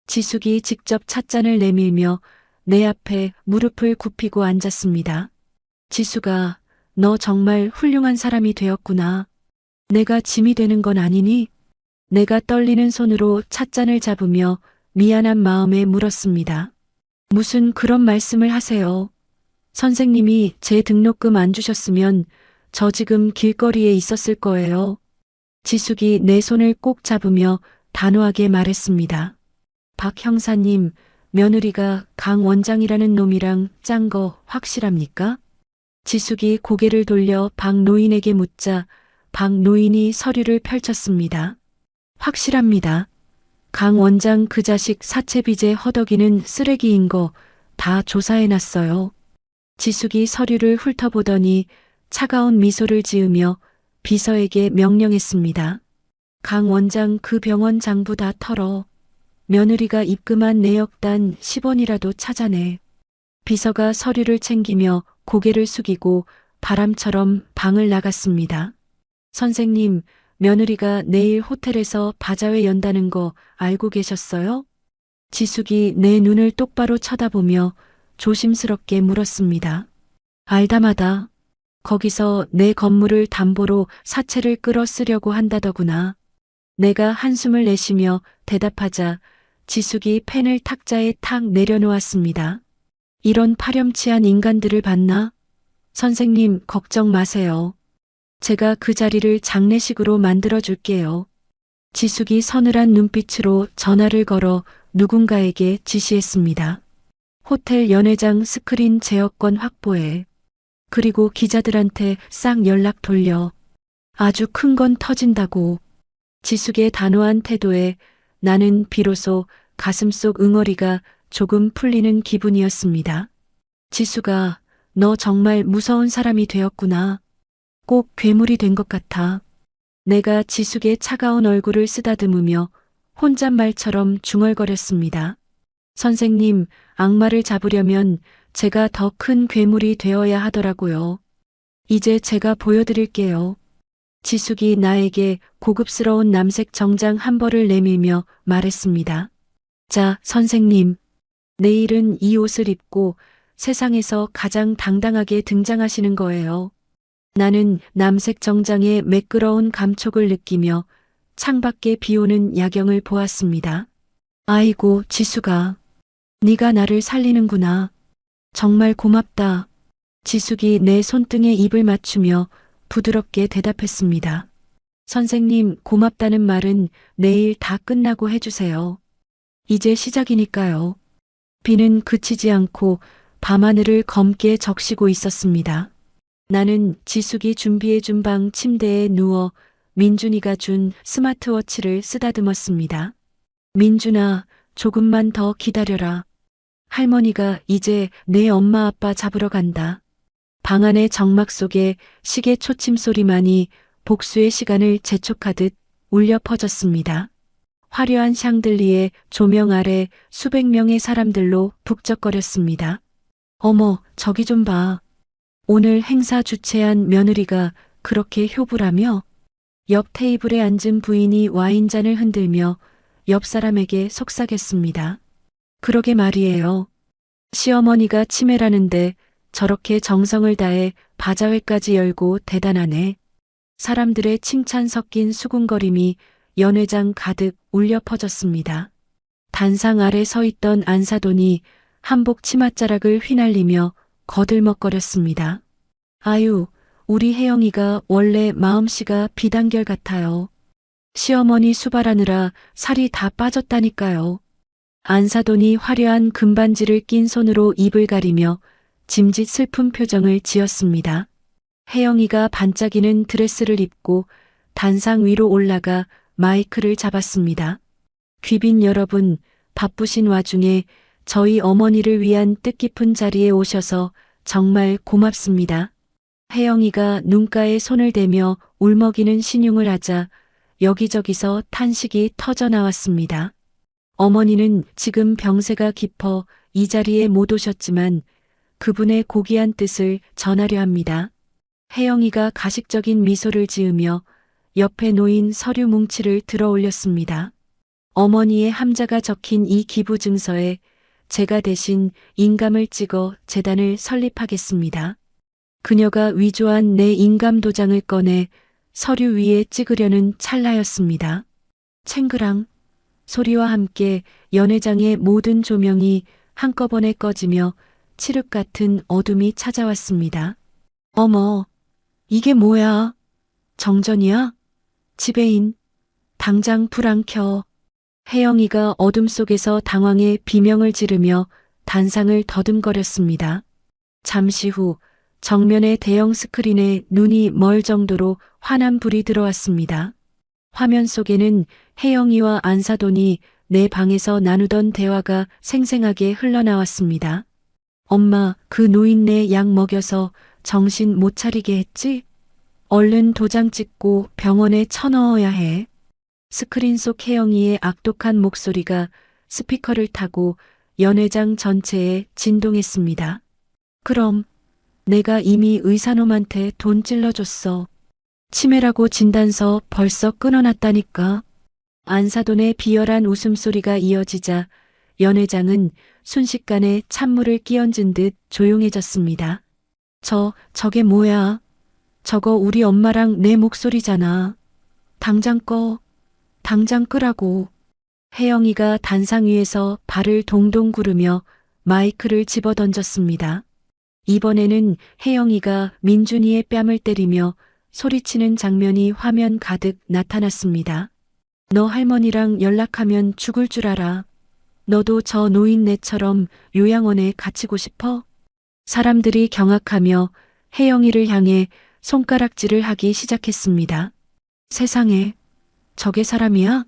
지숙이 직접 찻잔을 내밀며 내 앞에 무릎을 굽히고 앉았습니다. 지숙아, 너 정말 훌륭한 사람이 되었구나. 내가 짐이 되는 건 아니니? 내가 떨리는 손으로 찻잔을 잡으며 미안한 마음에 물었습니다. 무슨 그런 말씀을 하세요. 선생님이 제 등록금 안 주셨으면 저 지금 길거리에 있었을 거예요. 지숙이 내 손을 꼭 잡으며 단호하게 말했습니다. 박 형사님, 며느리가 강 원장이라는 놈이랑 짠 거 확실합니까? 지숙이 고개를 돌려 박 노인에게 묻자 박 노인이 서류를 펼쳤습니다. 확실합니다. 강 원장 그 자식 사채빚에 허덕이는 쓰레기인 거 다 조사해놨어요. 지숙이 서류를 훑어보더니 차가운 미소를 지으며 비서에게 명령했습니다. 강 원장 그 병원 장부 다 털어. 며느리가 입금한 내역단 10원이라도 찾아내. 비서가 서류를 챙기며 고개를 숙이고 바람처럼 방을 나갔습니다. 선생님, 며느리가 내일 호텔에서 바자회 연다는 거 알고 계셨어요? 지숙이 내 눈을 똑바로 쳐다보며 조심스럽게 물었습니다. 알다마다. 거기서 내 건물을 담보로 사채를 끌어 쓰려고 한다더구나. 내가 한숨을 내쉬며 대답하자 지숙이 펜을 탁자에 탁 내려놓았습니다. 이런 파렴치한 인간들을 봤나? 선생님, 걱정 마세요. 제가 그 자리를 장례식으로 만들어줄게요. 지숙이 서늘한 눈빛으로 전화를 걸어 누군가에게 지시했습니다. 호텔 연회장 스크린 제어권 확보해. 그리고 기자들한테 싹 연락 돌려. 아주 큰 건 터진다고. 지숙의 단호한 태도에 나는 비로소 가슴속 응어리가 조금 풀리는 기분이었습니다. 지숙아, 너 정말 무서운 사람이 되었구나. 꼭 괴물이 된 것 같아. 내가 지숙의 차가운 얼굴을 쓰다듬으며 혼잣말처럼 중얼거렸습니다. 선생님, 악마를 잡으려면 제가 더 큰 괴물이 되어야 하더라고요. 이제 제가 보여드릴게요. 지숙이 나에게 고급스러운 남색 정장 한 벌을 내밀며 말했습니다. 자, 선생님. 내일은 이 옷을 입고 세상에서 가장 당당하게 등장하시는 거예요. 나는 남색 정장의 매끄러운 감촉을 느끼며 창밖에 비오는 야경을 보았습니다. 아이고, 지숙아. 네가 나를 살리는구나. 정말 고맙다. 지숙이 내 손등에 입을 맞추며 부드럽게 대답했습니다. 선생님, 고맙다는 말은 내일 다 끝나고 해주세요. 이제 시작이니까요. 비는 그치지 않고 밤하늘을 검게 적시고 있었습니다. 나는 지숙이 준비해준 방 침대에 누워 민준이가 준 스마트워치를 쓰다듬었습니다. 민준아, 조금만 더 기다려라. 할머니가 이제 내 엄마 아빠 잡으러 간다. 방 안의 정막 속에 시계 초침 소리만이 복수의 시간을 재촉하듯 울려 퍼졌습니다. 화려한 샹들리에 조명 아래 수백 명의 사람들로 북적거렸습니다. 어머, 저기 좀 봐. 오늘 행사 주최한 며느리가 그렇게 효부라며? 옆 테이블에 앉은 부인이 와인잔을 흔들며 옆 사람에게 속삭였습니다. 그러게 말이에요. 시어머니가 치매라는데 저렇게 정성을 다해 바자회까지 열고 대단하네. 사람들의 칭찬 섞인 수군거림이 연회장 가득 울려 퍼졌습니다. 단상 아래 서 있던 안사돈이 한복 치맛자락을 휘날리며 거들먹거렸습니다. 아유, 우리 혜영이가 원래 마음씨가 비단결 같아요. 시어머니 수발하느라 살이 다 빠졌다니까요. 안사돈이 화려한 금반지를 낀 손으로 입을 가리며 짐짓 슬픈 표정을 지었습니다. 혜영이가 반짝이는 드레스를 입고 단상 위로 올라가 마이크를 잡았습니다. 귀빈 여러분, 바쁘신 와중에 저희 어머니를 위한 뜻깊은 자리에 오셔서 정말 고맙습니다. 혜영이가 눈가에 손을 대며 울먹이는 신용을 하자 여기저기서 탄식이 터져 나왔습니다. 어머니는 지금 병세가 깊어 이 자리에 못 오셨지만 그분의 고귀한 뜻을 전하려 합니다. 혜영이가 가식적인 미소를 지으며 옆에 놓인 서류 뭉치를 들어 올렸습니다. 어머니의 함자가 적힌 이 기부 증서에 제가 대신 인감을 찍어 재단을 설립하겠습니다. 그녀가 위조한 내 인감 도장을 꺼내 서류 위에 찍으려는 찰나였습니다. 챙그랑 소리와 함께 연회장의 모든 조명이 한꺼번에 꺼지며 칠흑 같은 어둠이 찾아왔습니다. 어머, 이게 뭐야? 정전이야? 지배인, 당장 불 안 켜. 혜영이가 어둠 속에서 당황해 비명을 지르며 단상을 더듬거렸습니다. 잠시 후 정면의 대형 스크린에 눈이 멀 정도로 환한 불이 들어왔습니다. 화면 속에는 혜영이와 안사돈이 내 방에서 나누던 대화가 생생하게 흘러나왔습니다. 엄마, 그 노인네 약 먹여서 정신 못 차리게 했지? 얼른 도장 찍고 병원에 쳐넣어야 해. 스크린 속 혜영이의 악독한 목소리가 스피커를 타고 연회장 전체에 진동했습니다. 그럼 내가 이미 의사놈한테 돈 찔러줬어. 치매라고 진단서 벌써 끊어놨다니까. 안사돈의 비열한 웃음소리가 이어지자 연회장은 순식간에 찬물을 끼얹은 듯 조용해졌습니다. 저게 뭐야? 저거 우리 엄마랑 내 목소리잖아. 당장 꺼. 당장 끄라고. 혜영이가 단상 위에서 발을 동동 구르며 마이크를 집어던졌습니다. 이번에는 혜영이가 민준이의 뺨을 때리며 소리치는 장면이 화면 가득 나타났습니다. 너 할머니랑 연락하면 죽을 줄 알아. 너도 저 노인네처럼 요양원에 갇히고 싶어? 사람들이 경악하며 혜영이를 향해 손가락질을 하기 시작했습니다. 세상에, 저게 사람이야?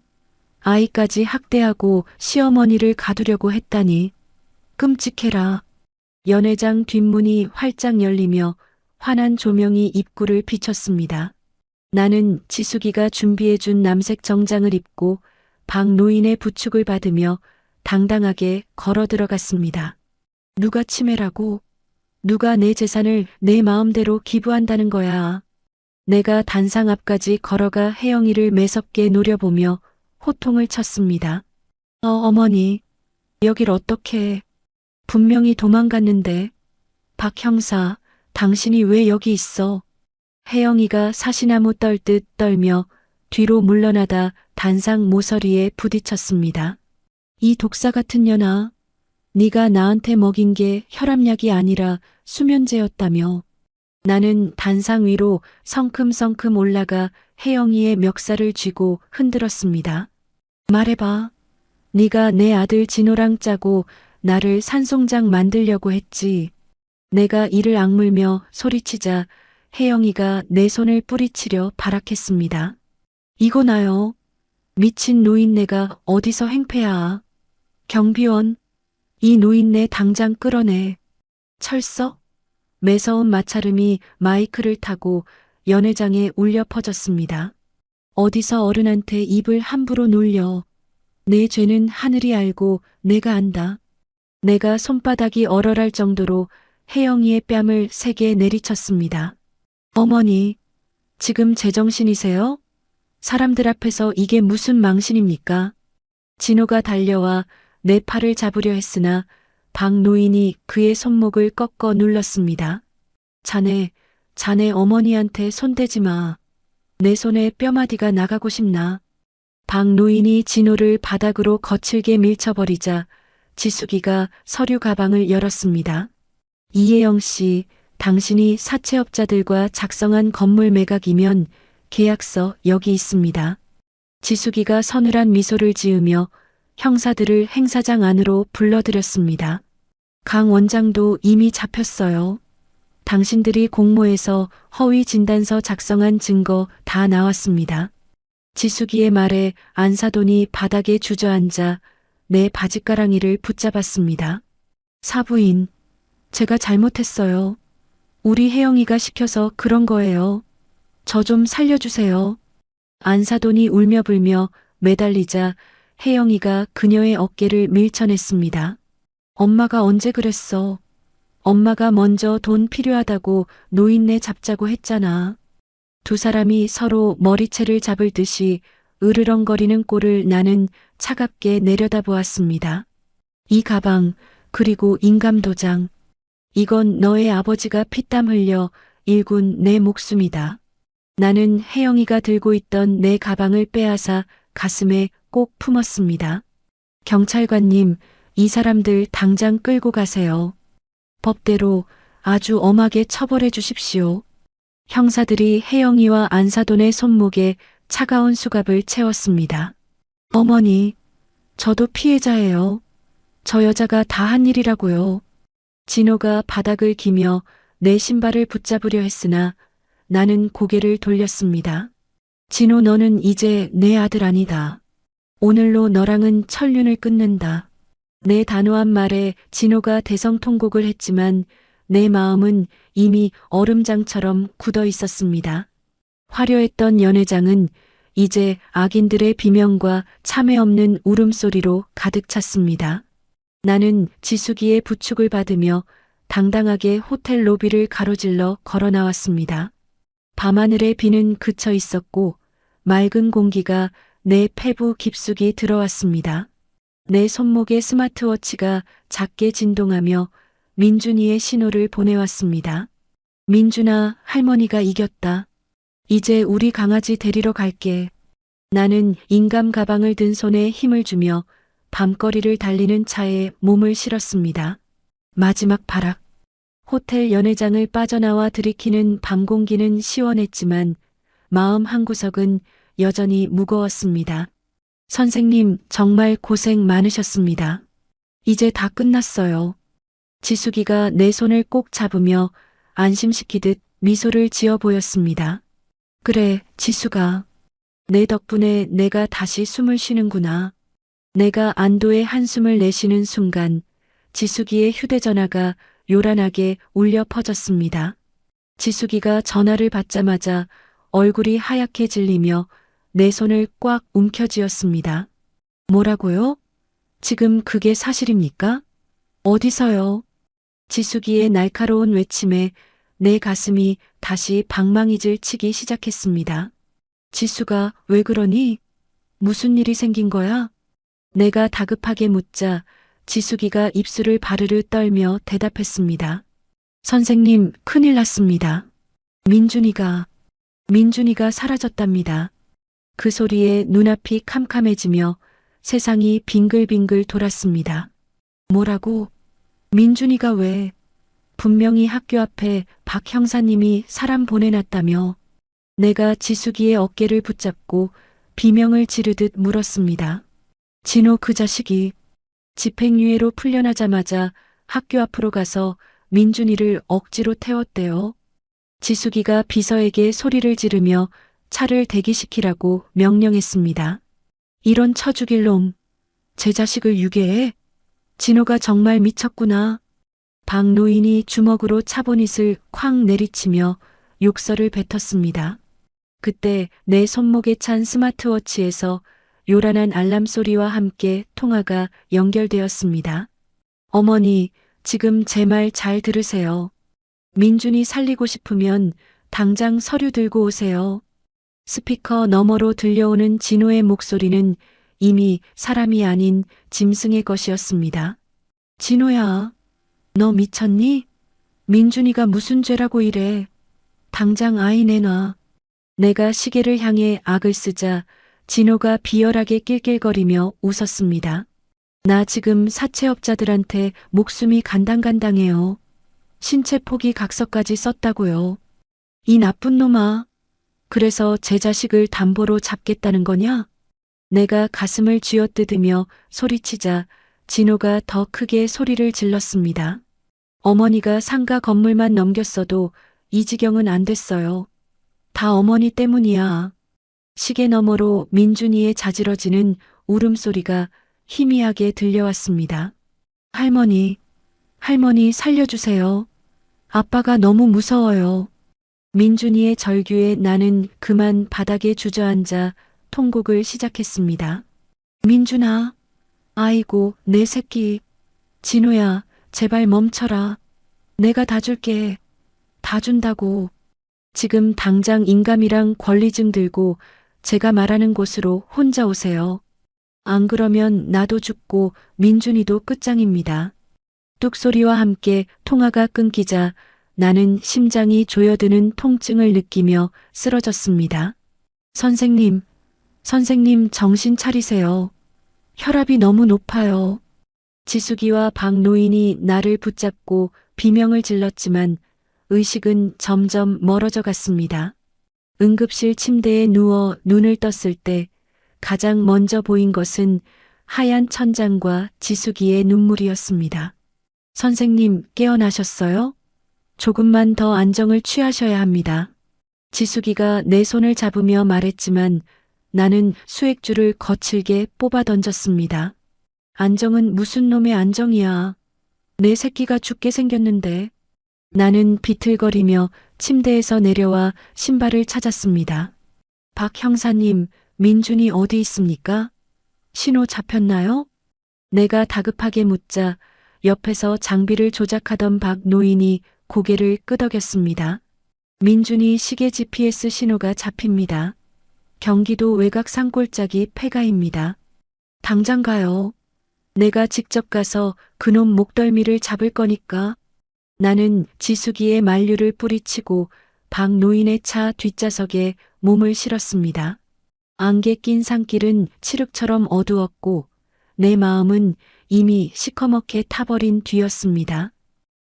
아이까지 학대하고 시어머니를 가두려고 했다니. 끔찍해라. 연회장 뒷문이 활짝 열리며 환한 조명이 입구를 비췄습니다. 나는 지숙이가 준비해준 남색 정장을 입고 박 노인의 부축을 받으며 당당하게 걸어 들어갔습니다. 누가 치매라고? 누가 내 재산을 내 마음대로 기부한다는 거야. 내가 단상 앞까지 걸어가 혜영이를 매섭게 노려보며 호통을 쳤습니다. 어머니, 여길 어떻게? 분명히 도망갔는데. 박 형사, 당신이 왜 여기 있어? 혜영이가 사시나무 떨듯 떨며 뒤로 물러나다 단상 모서리에 부딪혔습니다. 이 독사 같은 년아, 네가 나한테 먹인 게 혈압약이 아니라 수면제였다며. 나는 단상 위로 성큼성큼 올라가 혜영이의 멱살을 쥐고 흔들었습니다. 말해봐. 네가 내 아들 진호랑 짜고 나를 산송장 만들려고 했지. 내가 이를 악물며 소리치자 혜영이가 내 손을 뿌리치려 발악했습니다. 이거 나요. 미친 노인네가 어디서 행패야. 경비원, 이 노인네 당장 끌어내. 철서? 매서운 마찰음이 마이크를 타고 연회장에 울려 퍼졌습니다. 어디서 어른한테 입을 함부로 놀려. 내 죄는 하늘이 알고 내가 안다. 내가 손바닥이 얼얼할 정도로 혜영이의 뺨을 세게 내리쳤습니다. 어머니, 지금 제정신이세요? 사람들 앞에서 이게 무슨 망신입니까? 진호가 달려와 내 팔을 잡으려 했으나 박 노인이 그의 손목을 꺾어 눌렀습니다. 자네 어머니한테 손대지 마. 내 손에 뼈마디가 나가고 싶나? 박 노인이 진호를 바닥으로 거칠게 밀쳐버리자 지숙이가 서류 가방을 열었습니다. 이혜영 씨, 당신이 사채업자들과 작성한 건물 매각이면 계약서 여기 있습니다. 지숙이가 서늘한 미소를 지으며 형사들을 행사장 안으로 불러들였습니다. 강 원장도 이미 잡혔어요. 당신들이 공모해서 허위 진단서 작성한 증거 다 나왔습니다. 지숙이의 말에 안사돈이 바닥에 주저앉아 내 바짓가랑이를 붙잡았습니다. 사부인, 제가 잘못했어요. 우리 혜영이가 시켜서 그런 거예요. 저 좀 살려주세요. 안사돈이 울며 불며 매달리자 혜영이가 그녀의 어깨를 밀쳐냈습니다. 엄마가 언제 그랬어? 엄마가 먼저 돈 필요하다고 노인네 잡자고 했잖아. 두 사람이 서로 머리채를 잡을 듯이 으르렁거리는 꼴을 나는 차갑게 내려다보았습니다. 이 가방, 그리고 인감도장. 이건 너의 아버지가 피땀 흘려 일군 내 목숨이다. 나는 혜영이가 들고 있던 내 가방을 빼앗아 가슴에 꼭 품었습니다. 경찰관님, 이 사람들 당장 끌고 가세요. 법대로 아주 엄하게 처벌해 주십시오. 형사들이 혜영이와 안사돈의 손목에 차가운 수갑을 채웠습니다. 어머니, 저도 피해자예요. 저 여자가 다 한 일이라고요. 진호가 바닥을 기며 내 신발을 붙잡으려 했으나 나는 고개를 돌렸습니다. 진호, 너는 이제 내 아들 아니다. 오늘로 너랑은 천륜을 끊는다. 내 단호한 말에 진호가 대성통곡을 했지만 내 마음은 이미 얼음장처럼 굳어 있었습니다. 화려했던 연회장은 이제 악인들의 비명과 참회 없는 울음소리로 가득 찼습니다. 나는 지숙이의 부축을 받으며 당당하게 호텔 로비를 가로질러 걸어 나왔습니다. 밤하늘의 비는 그쳐 있었고 맑은 공기가 내 폐부 깊숙이 들어왔습니다. 내 손목에 스마트워치가 작게 진동하며 민준이의 신호를 보내왔습니다. 민준아, 할머니가 이겼다. 이제 우리 강아지 데리러 갈게. 나는 인감 가방을 든 손에 힘을 주며 밤거리를 달리는 차에 몸을 실었습니다. 마지막 발악. 호텔 연회장을 빠져나와 들이키는 밤 공기는 시원했지만 마음 한구석은 여전히 무거웠습니다. 선생님, 정말 고생 많으셨습니다. 이제 다 끝났어요. 지숙이가 내 손을 꼭 잡으며 안심시키듯 미소를 지어 보였습니다. 그래, 지숙아. 내 덕분에 내가 다시 숨을 쉬는구나. 내가 안도의 한숨을 내쉬는 순간 지숙이의 휴대전화가 요란하게 울려 퍼졌습니다. 지숙이가 전화를 받자마자 얼굴이 하얗게 질리며 내 손을 꽉 움켜쥐었습니다. 뭐라고요? 지금 그게 사실입니까? 어디서요? 지숙이의 날카로운 외침에 내 가슴이 다시 방망이질 치기 시작했습니다. 지수가 왜 그러니? 무슨 일이 생긴 거야? 내가 다급하게 묻자 지숙이가 입술을 바르르 떨며 대답했습니다. 선생님, 큰일 났습니다. 민준이가 사라졌답니다. 그 소리에 눈앞이 캄캄해지며 세상이 빙글빙글 돌았습니다. 뭐라고? 민준이가 왜? 분명히 학교 앞에 박 형사님이 사람 보내놨다며. 내가 지숙이의 어깨를 붙잡고 비명을 지르듯 물었습니다. 진호 그 자식이 집행유예로 풀려나자마자 학교 앞으로 가서 민준이를 억지로 태웠대요. 지숙이가 비서에게 소리를 지르며 차를 대기시키라고 명령했습니다. 이런 쳐 죽일 놈, 제 자식을 유괴해? 진호가 정말 미쳤구나. 박 노인이 주먹으로 차보닛을 쾅 내리치며 욕설을 뱉었습니다. 그때 내 손목에 찬 스마트워치에서 요란한 알람 소리와 함께 통화가 연결되었습니다. 어머니, 지금 제 말 잘 들으세요. 민준이 살리고 싶으면 당장 서류 들고 오세요. 스피커 너머로 들려오는 진호의 목소리는 이미 사람이 아닌 짐승의 것이었습니다. 진호야, 너 미쳤니? 민준이가 무슨 죄라고 이래. 당장 아이 내놔. 내가 시계를 향해 악을 쓰자 진호가 비열하게 낄낄거리며 웃었습니다. 나 지금 사채업자들한테 목숨이 간당간당해요. 신체 포기 각서까지 썼다고요. 이 나쁜 놈아. 그래서 제 자식을 담보로 잡겠다는 거냐? 내가 가슴을 쥐어뜯으며 소리치자 진호가 더 크게 소리를 질렀습니다. 어머니가 상가 건물만 넘겼어도 이 지경은 안 됐어요. 다 어머니 때문이야. 시계 너머로 민준이의 자지러지는 울음소리가 희미하게 들려왔습니다. 할머니 살려주세요. 아빠가 너무 무서워요. 민준이의 절규에 나는 그만 바닥에 주저앉아 통곡을 시작했습니다. 민준아, 아이고 내 새끼. 진호야, 제발 멈춰라. 내가 다 줄게. 다 준다고. 지금 당장 인감이랑 권리증 들고 제가 말하는 곳으로 혼자 오세요. 안 그러면 나도 죽고 민준이도 끝장입니다. 뚝소리와 함께 통화가 끊기자 나는 심장이 조여드는 통증을 느끼며 쓰러졌습니다. 선생님 정신 차리세요. 혈압이 너무 높아요. 지숙이와 박 노인이 나를 붙잡고 비명을 질렀지만 의식은 점점 멀어져 갔습니다. 응급실 침대에 누워 눈을 떴을 때 가장 먼저 보인 것은 하얀 천장과 지숙이의 눈물이었습니다. 선생님, 깨어나셨어요? 조금만 더 안정을 취하셔야 합니다. 지숙이가 내 손을 잡으며 말했지만 나는 수액줄을 거칠게 뽑아 던졌습니다. 안정은 무슨 놈의 안정이야. 내 새끼가 죽게 생겼는데. 나는 비틀거리며 침대에서 내려와 신발을 찾았습니다. 박 형사님, 민준이 어디 있습니까? 신호 잡혔나요? 내가 다급하게 묻자 옆에서 장비를 조작하던 박 노인이 고개를 끄덕였습니다. 민준이 시계 GPS 신호가 잡힙니다. 경기도 외곽 산골짜기 폐가입니다. 당장 가요. 내가 직접 가서 그놈 목덜미를 잡을 거니까. 나는 지수기에 만류를 뿌리치고 박 노인의 차 뒷좌석에 몸을 실었습니다. 안개 낀 산길은 칠흑처럼 어두웠고 내 마음은 이미 시커멓게 타버린 뒤였습니다.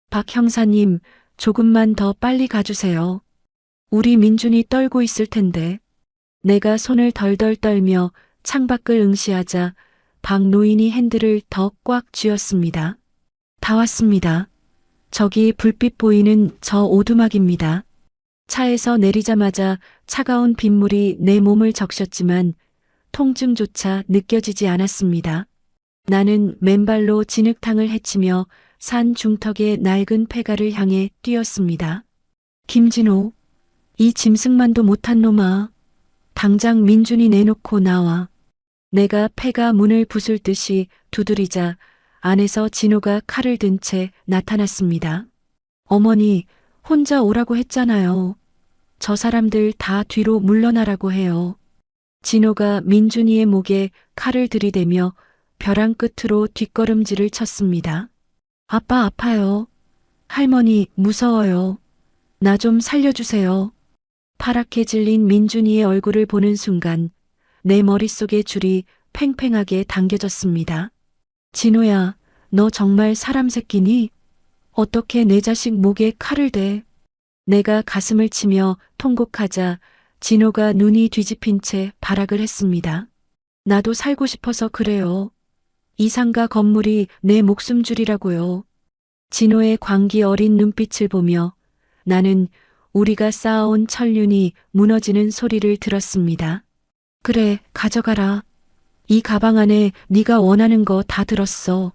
박 형사님, 조금만 더 빨리 가주세요. 우리 민준이 떨고 있을 텐데. 내가 손을 덜덜 떨며 창밖을 응시하자 박 노인이 핸들을 더 꽉 쥐었습니다. 다 왔습니다. 저기 불빛 보이는 저 오두막입니다. 차에서 내리자마자 차가운 빗물이 내 몸을 적셨지만 통증조차 느껴지지 않았습니다. 나는 맨발로 진흙탕을 헤치며 산 중턱의 낡은 폐가를 향해 뛰었습니다. 김진호, 이 짐승만도 못한 놈아. 당장 민준이 내놓고 나와. 내가 폐가 문을 부술 듯이 두드리자 안에서 진호가 칼을 든 채 나타났습니다. 어머니, 혼자 오라고 했잖아요. 저 사람들 다 뒤로 물러나라고 해요. 진호가 민준이의 목에 칼을 들이대며 벼랑 끝으로 뒷걸음질을 쳤습니다. 아빠 아파요. 할머니 무서워요. 나 좀 살려주세요. 파랗게 질린 민준이의 얼굴을 보는 순간 내 머릿속의 줄이 팽팽하게 당겨졌습니다. 진호야, 너 정말 사람 새끼니? 어떻게 내 자식 목에 칼을 대? 내가 가슴을 치며 통곡하자 진호가 눈이 뒤집힌 채 발악을 했습니다. 나도 살고 싶어서 그래요. 이 상가 건물이 내 목숨줄이라고요. 진호의 광기 어린 눈빛을 보며 나는 우리가 쌓아온 천륜이 무너지는 소리를 들었습니다. 그래, 가져가라. 이 가방 안에 네가 원하는 거 다 들었어.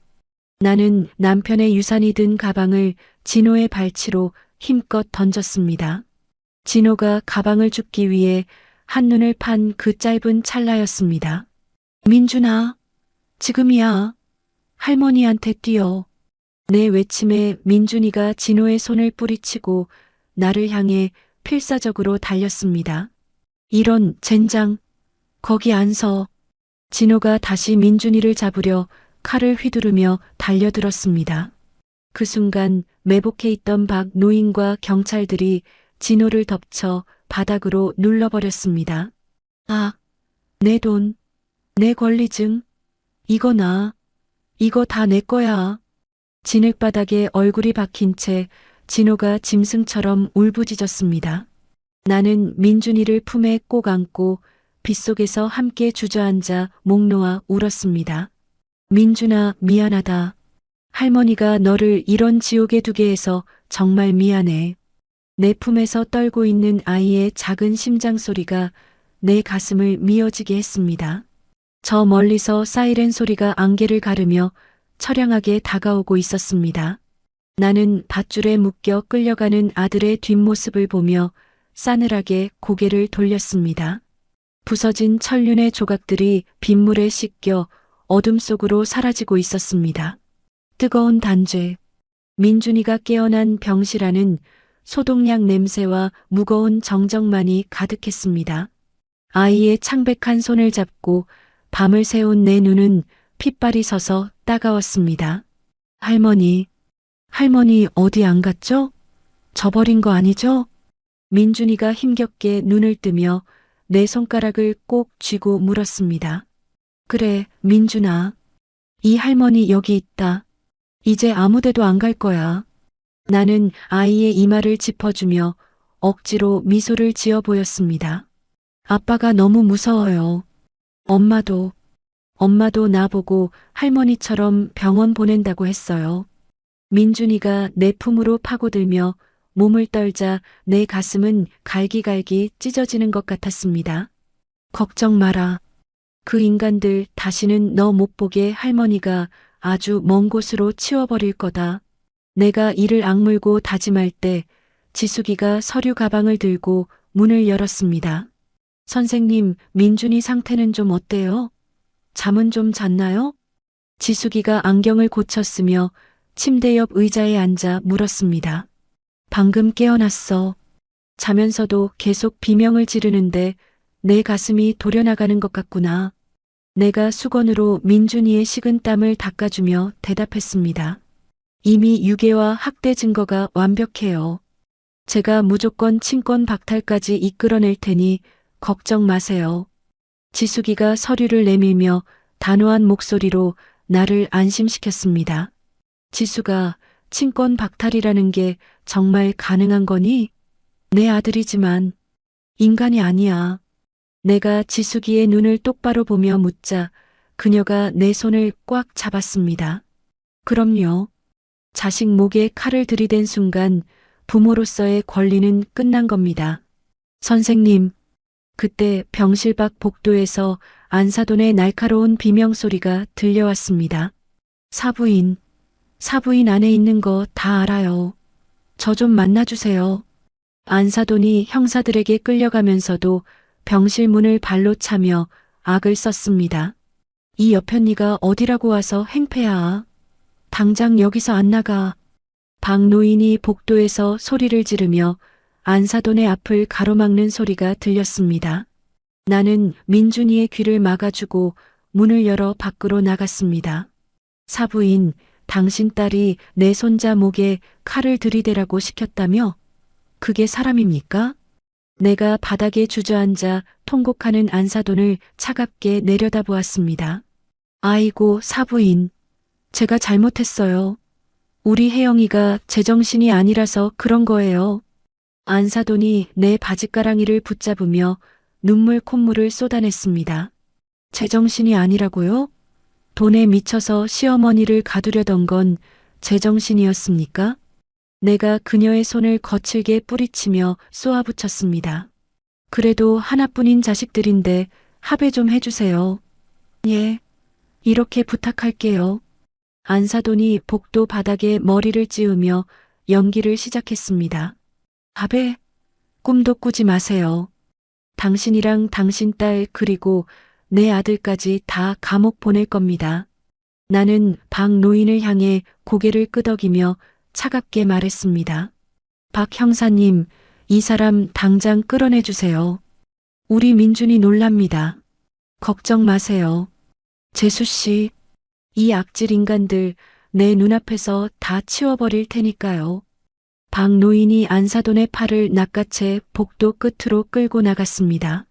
나는 남편의 유산이 든 가방을 진호의 발치로 힘껏 던졌습니다. 진호가 가방을 줍기 위해 한눈을 판 그 짧은 찰나였습니다. 민준아, 지금이야. 할머니한테 뛰어. 내 외침에 민준이가 진호의 손을 뿌리치고 나를 향해 필사적으로 달렸습니다. 이런 젠장, 거기 안 서. 진호가 다시 민준이를 잡으려 칼을 휘두르며 달려들었습니다. 그 순간 매복해 있던 박 노인과 경찰들이 진호를 덮쳐 바닥으로 눌러버렸습니다. 아, 내 돈, 내 권리증, 이거 이거 다 내 거야. 진흙바닥에 얼굴이 박힌 채 진호가 짐승처럼 울부짖었습니다. 나는 민준이를 품에 꼭 안고 빗속에서 함께 주저앉아 목 놓아 울었습니다. 민준아, 미안하다. 할머니가 너를 이런 지옥에 두게 해서 정말 미안해. 내 품에서 떨고 있는 아이의 작은 심장 소리가 내 가슴을 미어지게 했습니다. 저 멀리서 사이렌 소리가 안개를 가르며 처량하게 다가오고 있었습니다. 나는 밧줄에 묶여 끌려가는 아들의 뒷모습을 보며 싸늘하게 고개를 돌렸습니다. 부서진 천륜의 조각들이 빗물에 씻겨 어둠 속으로 사라지고 있었습니다. 뜨거운 단죄, 민준이가 깨어난 병실 안은 소독약 냄새와 무거운 정적만이 가득했습니다. 아이의 창백한 손을 잡고 밤을 새운 내 눈은 핏발이 서서 따가웠습니다. 할머니 어디 안 갔죠? 저버린 거 아니죠? 민준이가 힘겹게 눈을 뜨며 내 손가락을 꼭 쥐고 물었습니다. 그래, 민준아. 이 할머니 여기 있다. 이제 아무데도 안 갈 거야. 나는 아이의 이마를 짚어주며 억지로 미소를 지어 보였습니다. 아빠가 너무 무서워요. 엄마도 나보고 할머니처럼 병원 보낸다고 했어요. 민준이가 내 품으로 파고들며 몸을 떨자 내 가슴은 갈기갈기 찢어지는 것 같았습니다. 걱정 마라. 그 인간들 다시는 너 못 보게 할머니가 아주 먼 곳으로 치워버릴 거다. 내가 이를 악물고 다짐할 때 지숙이가 서류 가방을 들고 문을 열었습니다. 선생님, 민준이 상태는 좀 어때요? 잠은 좀 잤나요? 지숙이가 안경을 고쳤으며 침대 옆 의자에 앉아 물었습니다. 방금 깨어났어. 자면서도 계속 비명을 지르는데 내 가슴이 도려나가는 것 같구나. 내가 수건으로 민준이의 식은 땀을 닦아주며 대답했습니다. 이미 유괴와 학대 증거가 완벽해요. 제가 무조건 친권 박탈까지 이끌어낼 테니 걱정 마세요. 지숙이가 서류를 내밀며 단호한 목소리로 나를 안심시켰습니다. 지수가 친권 박탈이라는 게 정말 가능한 거니? 내 아들이지만 인간이 아니야. 내가 지숙이의 눈을 똑바로 보며 묻자 그녀가 내 손을 꽉 잡았습니다. 그럼요. 자식 목에 칼을 들이댄 순간 부모로서의 권리는 끝난 겁니다. 선생님, 그때 병실 밖 복도에서 안사돈의 날카로운 비명소리가 들려왔습니다. 사부인 안에 있는 거 다 알아요. 저 좀 만나주세요. 안사돈이 형사들에게 끌려가면서도 병실 문을 발로 차며 악을 썼습니다. 이 여편네가 어디라고 와서 행패야. 당장 여기서 안 나가. 박노인이 복도에서 소리를 지르며 안사돈의 앞을 가로막는 소리가 들렸습니다. 나는 민준이의 귀를 막아주고 문을 열어 밖으로 나갔습니다. 사부인, 당신 딸이 내 손자 목에 칼을 들이대라고 시켰다며? 그게 사람입니까? 내가 바닥에 주저앉아 통곡하는 안사돈을 차갑게 내려다보았습니다. 아이고, 사부인. 제가 잘못했어요. 우리 혜영이가 제정신이 아니라서 그런 거예요. 안사돈이 내 바짓가랑이를 붙잡으며 눈물 콧물을 쏟아냈습니다. 제정신이 아니라고요? 돈에 미쳐서 시어머니를 가두려던 건 제정신이었습니까? 내가 그녀의 손을 거칠게 뿌리치며 쏘아붙였습니다. 그래도 하나뿐인 자식들인데 합의 좀 해주세요. 예, 이렇게 부탁할게요. 안사돈이 복도 바닥에 머리를 찌우며 연기를 시작했습니다. 합의? 꿈도 꾸지 마세요. 당신이랑 당신 딸 그리고 내 아들까지 다 감옥 보낼 겁니다. 나는 박노인을 향해 고개를 끄덕이며 차갑게 말했습니다. 박 형사님, 이 사람 당장 끌어내주세요. 우리 민준이 놀랍니다. 걱정 마세요. 재수 씨, 이 악질 인간들 내 눈앞에서 다 치워버릴 테니까요. 박노인이 안사돈의 팔을 낚아채 복도 끝으로 끌고 나갔습니다.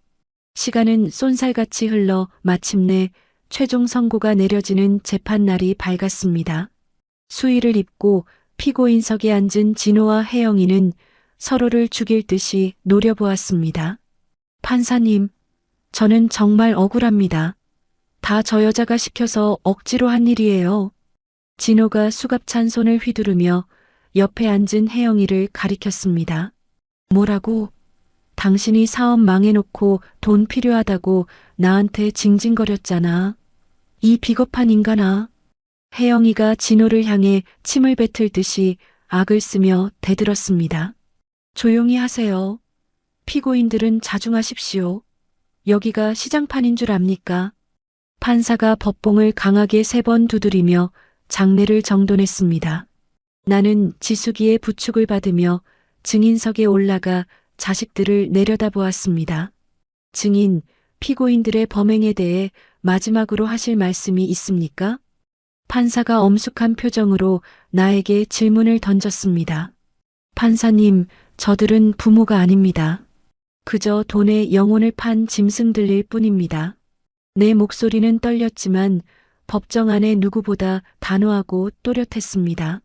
시간은 쏜살같이 흘러 마침내 최종 선고가 내려지는 재판날이 밝았습니다. 수의를 입고 피고인석에 앉은 진호와 혜영이는 서로를 죽일 듯이 노려보았습니다. 판사님, 저는 정말 억울합니다. 다 저 여자가 시켜서 억지로 한 일이에요. 진호가 수갑찬 손을 휘두르며 옆에 앉은 혜영이를 가리켰습니다. 뭐라고? 당신이 사업 망해놓고 돈 필요하다고 나한테 징징거렸잖아. 이 비겁한 인간아. 혜영이가 진호를 향해 침을 뱉을듯이 악을 쓰며 대들었습니다. 조용히 하세요. 피고인들은 자중하십시오. 여기가 시장판인 줄 압니까? 판사가 법봉을 강하게 3번 두드리며 장례를 정돈했습니다. 나는 지숙이의 부축을 받으며 증인석에 올라가 자식들을 내려다보았습니다. 증인, 피고인들의 범행에 대해 마지막으로 하실 말씀이 있습니까? 판사가 엄숙한 표정으로 나에게 질문을 던졌습니다. 판사님, 저들은 부모가 아닙니다. 그저 돈에 영혼을 판 짐승들일 뿐입니다. 내 목소리는 떨렸지만 법정 안에 누구보다 단호하고 또렷했습니다.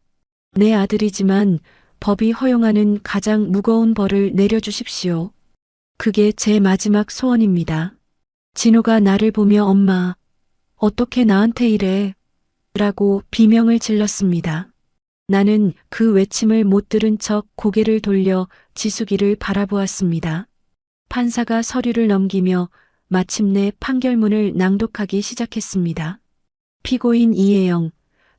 내 아들이지만 법이 허용하는 가장 무거운 벌을 내려주십시오. 그게 제 마지막 소원입니다. 진호가 나를 보며 엄마, 어떻게 나한테 이래? 라고 비명을 질렀습니다. 나는 그 외침을 못 들은 척 고개를 돌려 지숙이를 바라보았습니다. 판사가 서류를 넘기며 마침내 판결문을 낭독하기 시작했습니다. 피고인 이혜영,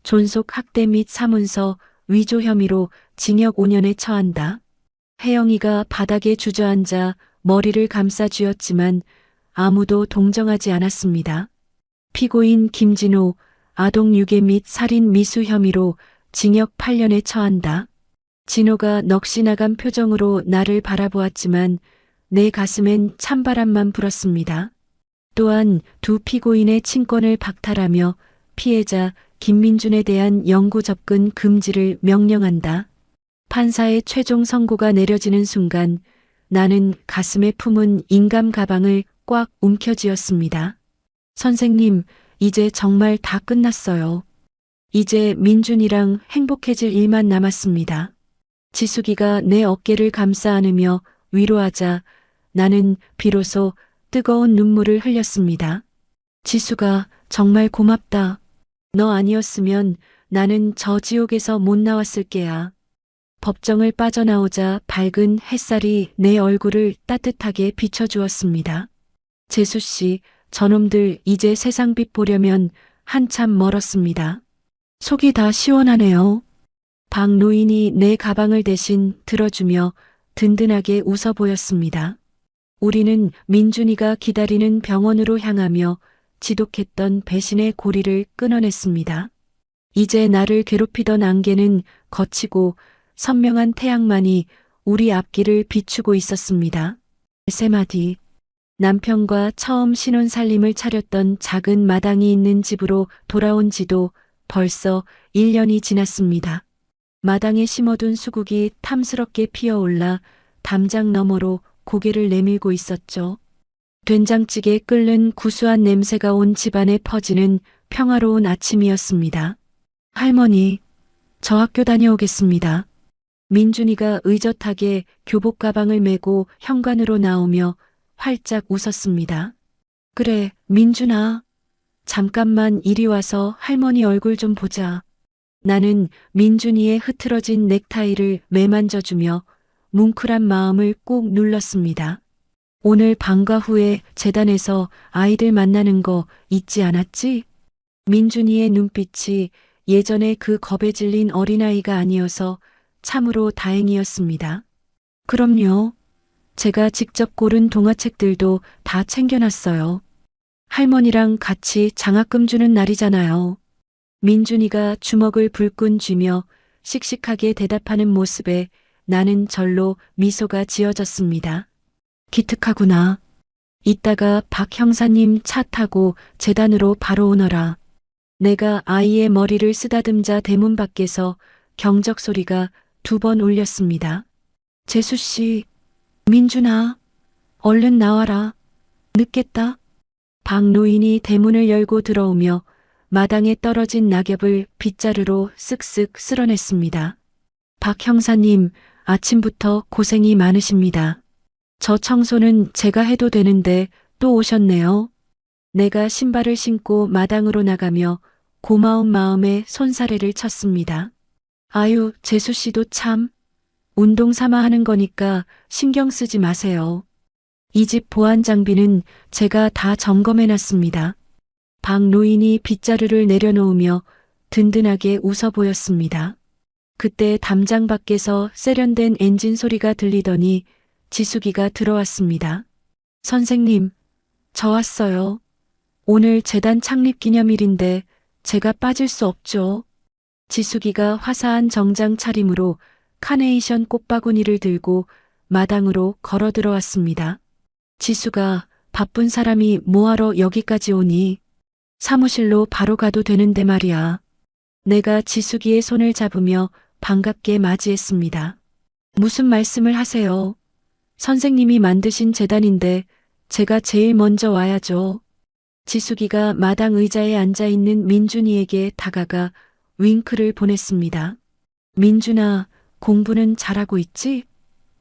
존속 학대 및 사문서 위조 혐의로 징역 5년에 처한다. 혜영이가 바닥에 주저앉아 머리를 감싸 쥐었지만 아무도 동정하지 않았습니다. 피고인 김진호 아동 유괴 및 살인 미수 혐의로 징역 8년에 처한다. 진호가 넋이 나간 표정으로 나를 바라보았지만 내 가슴엔 찬바람만 불었습니다. 또한 두 피고인의 친권을 박탈하며 피해자 김민준에 대한 영구 접근 금지를 명령한다. 판사의 최종 선고가 내려지는 순간 나는 가슴에 품은 인감 가방을 꽉 움켜쥐었습니다. 선생님, 이제 정말 다 끝났어요. 이제 민준이랑 행복해질 일만 남았습니다. 지숙이가 내 어깨를 감싸 안으며 위로하자 나는 비로소 뜨거운 눈물을 흘렸습니다. 지수가 정말 고맙다. 너 아니었으면 나는 저 지옥에서 못 나왔을 게야. 법정을 빠져나오자 밝은 햇살이 내 얼굴을 따뜻하게 비춰주었습니다. 재수 씨, 저놈들 이제 세상빛 보려면 한참 멀었습니다. 속이 다 시원하네요. 박 노인이 내 가방을 대신 들어주며 든든하게 웃어 보였습니다. 우리는 민준이가 기다리는 병원으로 향하며 지독했던 배신의 고리를 끊어냈습니다. 이제 나를 괴롭히던 안개는 거치고 선명한 태양만이 우리 앞길을 비추고 있었습니다. 세 마디. 남편과 처음 신혼살림을 차렸던 작은 마당이 있는 집으로 돌아온 지도 벌써 1년이 지났습니다. 마당에 심어둔 수국이 탐스럽게 피어올라 담장 너머로 고개를 내밀고 있었죠. 된장찌개에 끓는 구수한 냄새가 온 집안에 퍼지는 평화로운 아침이었습니다. 할머니, 저 학교 다녀오겠습니다. 민준이가 의젓하게 교복 가방을 메고 현관으로 나오며 활짝 웃었습니다. 그래, 민준아. 잠깐만 이리 와서 할머니 얼굴 좀 보자. 나는 민준이의 흐트러진 넥타이를 매만져주며 뭉클한 마음을 꾹 눌렀습니다. 오늘 방과 후에 재단에서 아이들 만나는 거 잊지 않았지? 민준이의 눈빛이 예전에 그 겁에 질린 어린아이가 아니어서 참으로 다행이었습니다. 그럼요. 제가 직접 고른 동화책들도 다 챙겨놨어요. 할머니랑 같이 장학금 주는 날이잖아요. 민준이가 주먹을 불끈 쥐며 씩씩하게 대답하는 모습에 나는 절로 미소가 지어졌습니다. 기특하구나. 이따가 박 형사님 차 타고 재단으로 바로 오너라. 내가 아이의 머리를 쓰다듬자 대문 밖에서 경적 소리가 2번 울렸습니다. 재수씨, 민준아, 얼른 나와라. 늦겠다. 박 노인이 대문을 열고 들어오며 마당에 떨어진 낙엽을 빗자루로 쓱쓱 쓸어냈습니다. 박 형사님, 아침부터 고생이 많으십니다. 저 청소는 제가 해도 되는데 또 오셨네요. 내가 신발을 신고 마당으로 나가며 고마운 마음에 손사래를 쳤습니다. 아유, 재수 씨도 참. 운동 삼아 하는 거니까 신경 쓰지 마세요. 이 집 보안 장비는 제가 다 점검해 놨습니다. 박 노인이 빗자루를 내려놓으며 든든하게 웃어 보였습니다. 그때 담장 밖에서 세련된 엔진 소리가 들리더니 지숙이가 들어왔습니다. 선생님, 저 왔어요. 오늘 재단 창립 기념일인데 제가 빠질 수 없죠. 지숙이가 화사한 정장 차림으로 카네이션 꽃바구니를 들고 마당으로 걸어 들어왔습니다. 지수가 바쁜 사람이 뭐하러 여기까지 오니? 사무실로 바로 가도 되는데 말이야. 내가 지숙이의 손을 잡으며 반갑게 맞이했습니다. 무슨 말씀을 하세요? 선생님이 만드신 재단인데 제가 제일 먼저 와야죠. 지숙이가 마당 의자에 앉아 있는 민준이에게 다가가 윙크를 보냈습니다. 민준아, 공부는 잘하고 있지?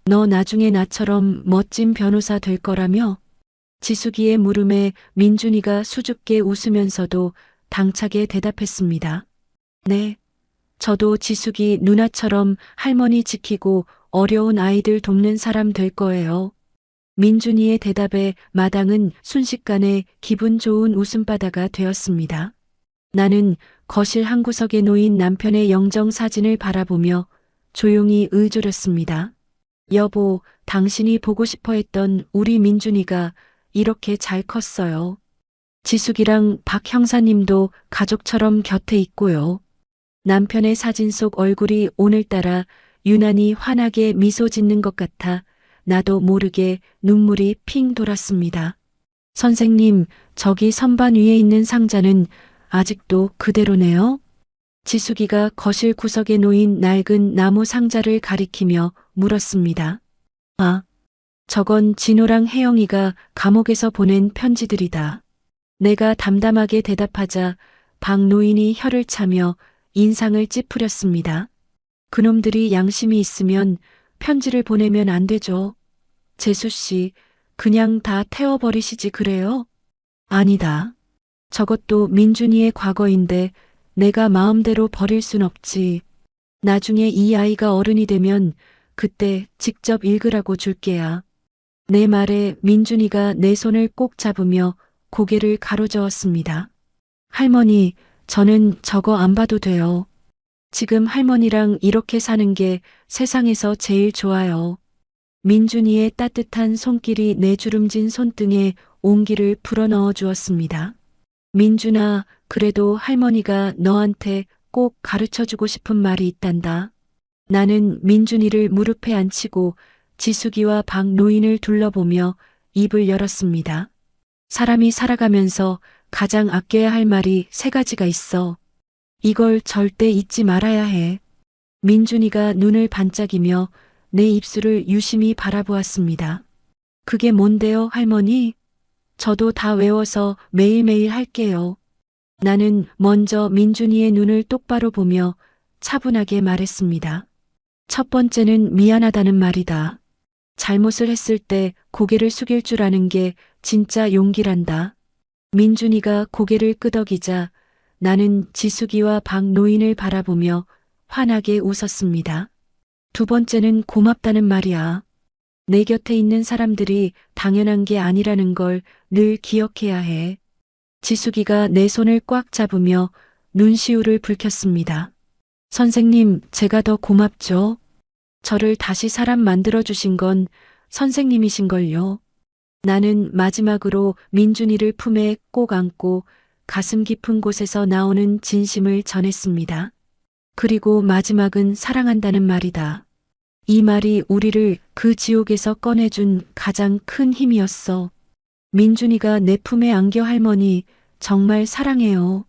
너 나중에 나처럼 멋진 변호사 될 거라며? 지숙이의 물음에 민준이가 수줍게 웃으면서도 당차게 대답했습니다. 네, 저도 지숙이 누나처럼 할머니 지키고 어려운 아이들 돕는 사람 될 거예요. 민준이의 대답에 마당은 순식간에 기분 좋은 웃음바다가 되었습니다. 나는 거실 한 구석에 놓인 남편의 영정 사진을 바라보며 조용히 의졸였습니다. 여보, 당신이 보고 싶어 했던 우리 민준이가 이렇게 잘 컸어요. 지숙이랑 박 형사님도 가족처럼 곁에 있고요. 남편의 사진 속 얼굴이 오늘따라 유난히 환하게 미소 짓는 것 같아 나도 모르게 눈물이 핑 돌았습니다. 선생님, 저기 선반 위에 있는 상자는 아직도 그대로네요? 지숙이가 거실 구석에 놓인 낡은 나무 상자를 가리키며 물었습니다. 아, 저건 진호랑 혜영이가 감옥에서 보낸 편지들이다. 내가 담담하게 대답하자 박 노인이 혀를 차며 인상을 찌푸렸습니다. 그놈들이 양심이 있으면 편지를 보내면 안 되죠. 재수 씨, 그냥 다 태워버리시지 그래요? 아니다. 저것도 민준이의 과거인데 내가 마음대로 버릴 순 없지. 나중에 이 아이가 어른이 되면 그때 직접 읽으라고 줄게야. 내 말에 민준이가 내 손을 꼭 잡으며 고개를 가로저었습니다. 할머니, 저는 저거 안 봐도 돼요. 지금 할머니랑 이렇게 사는 게 세상에서 제일 좋아요. 민준이의 따뜻한 손길이 내주름진 손등에 온기를 불어넣어 주었습니다. 민준아, 그래도 할머니가 너한테 꼭 가르쳐주고 싶은 말이 있단다. 나는 민준이를 무릎에 앉히고 지숙이와 박 노인을 둘러보며 입을 열었습니다. 사람이 살아가면서 가장 아껴야 할 말이 세 가지가 있어. 이걸 절대 잊지 말아야 해. 민준이가 눈을 반짝이며 내 입술을 유심히 바라보았습니다. 그게 뭔데요, 할머니? 저도 다 외워서 매일매일 할게요. 나는 먼저 민준이의 눈을 똑바로 보며 차분하게 말했습니다. 첫 번째는 미안하다는 말이다. 잘못을 했을 때 고개를 숙일 줄 아는 게 진짜 용기란다. 민준이가 고개를 끄덕이자 나는 지숙이와 박 노인을 바라보며 환하게 웃었습니다. 두 번째는 고맙다는 말이야. 내 곁에 있는 사람들이 당연한 게 아니라는 걸 늘 기억해야 해. 지숙이가 내 손을 꽉 잡으며 눈시울을 붉혔습니다. 선생님, 제가 더 고맙죠. 저를 다시 사람 만들어주신 건 선생님이신걸요. 나는 마지막으로 민준이를 품에 꼭 안고 가슴 깊은 곳에서 나오는 진심을 전했습니다. 그리고 마지막은 사랑한다는 말이다. 이 말이 우리를 그 지옥에서 꺼내준 가장 큰 힘이었어. 민준이가 내 품에 안겨 할머니, 정말 사랑해요.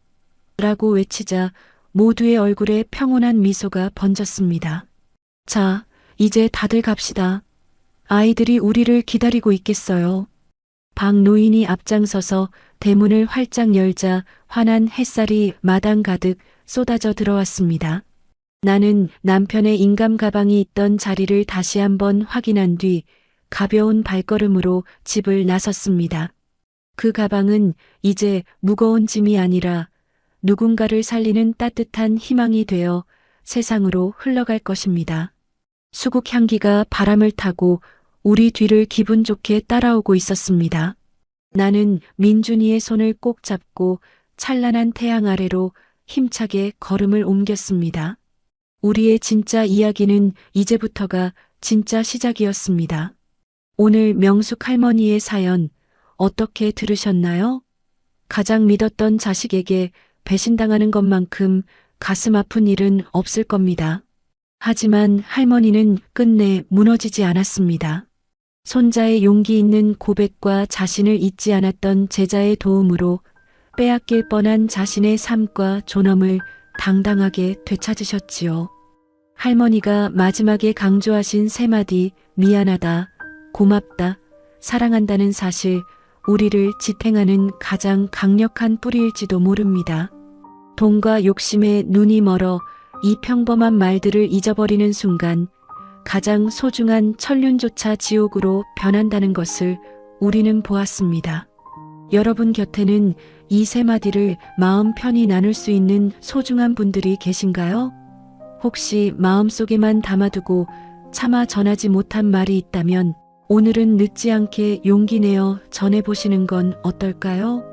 라고 외치자 모두의 얼굴에 평온한 미소가 번졌습니다. 자, 이제 다들 갑시다. 아이들이 우리를 기다리고 있겠어요. 박 노인이 앞장서서 대문을 활짝 열자 환한 햇살이 마당 가득 쏟아져 들어왔습니다. 나는 남편의 인감 가방이 있던 자리를 다시 한번 확인한 뒤 가벼운 발걸음으로 집을 나섰습니다. 그 가방은 이제 무거운 짐이 아니라 누군가를 살리는 따뜻한 희망이 되어 세상으로 흘러갈 것입니다. 수국 향기가 바람을 타고 우리 뒤를 기분 좋게 따라오고 있었습니다. 나는 민준이의 손을 꼭 잡고 찬란한 태양 아래로 힘차게 걸음을 옮겼습니다. 우리의 진짜 이야기는 이제부터가 진짜 시작이었습니다. 오늘 명숙 할머니의 사연 어떻게 들으셨나요? 가장 믿었던 자식에게 배신당하는 것만큼 가슴 아픈 일은 없을 겁니다. 하지만 할머니는 끝내 무너지지 않았습니다. 손자의 용기 있는 고백과 자신을 잊지 않았던 제자의 도움으로 빼앗길 뻔한 자신의 삶과 존엄을 당당하게 되찾으셨지요. 할머니가 마지막에 강조하신 세 마디 미안하다, 고맙다, 사랑한다는 사실 우리를 지탱하는 가장 강력한 뿌리일지도 모릅니다. 돈과 욕심에 눈이 멀어 이 평범한 말들을 잊어버리는 순간 가장 소중한 천륜조차 지옥으로 변한다는 것을 우리는 보았습니다. 여러분 곁에는 이 세 마디를 마음 편히 나눌 수 있는 소중한 분들이 계신가요? 혹시 마음속에만 담아두고 차마 전하지 못한 말이 있다면 오늘은 늦지 않게 용기 내어 전해보시는 건 어떨까요?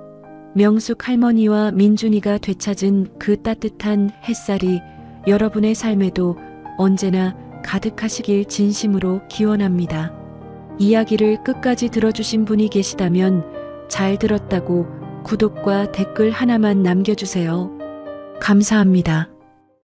명숙 할머니와 민준이가 되찾은 그 따뜻한 햇살이 여러분의 삶에도 언제나 가득하시길 진심으로 기원합니다. 이야기를 끝까지 들어주신 분이 계시다면 잘 들었다고 구독과 댓글 하나만 남겨주세요. 감사합니다.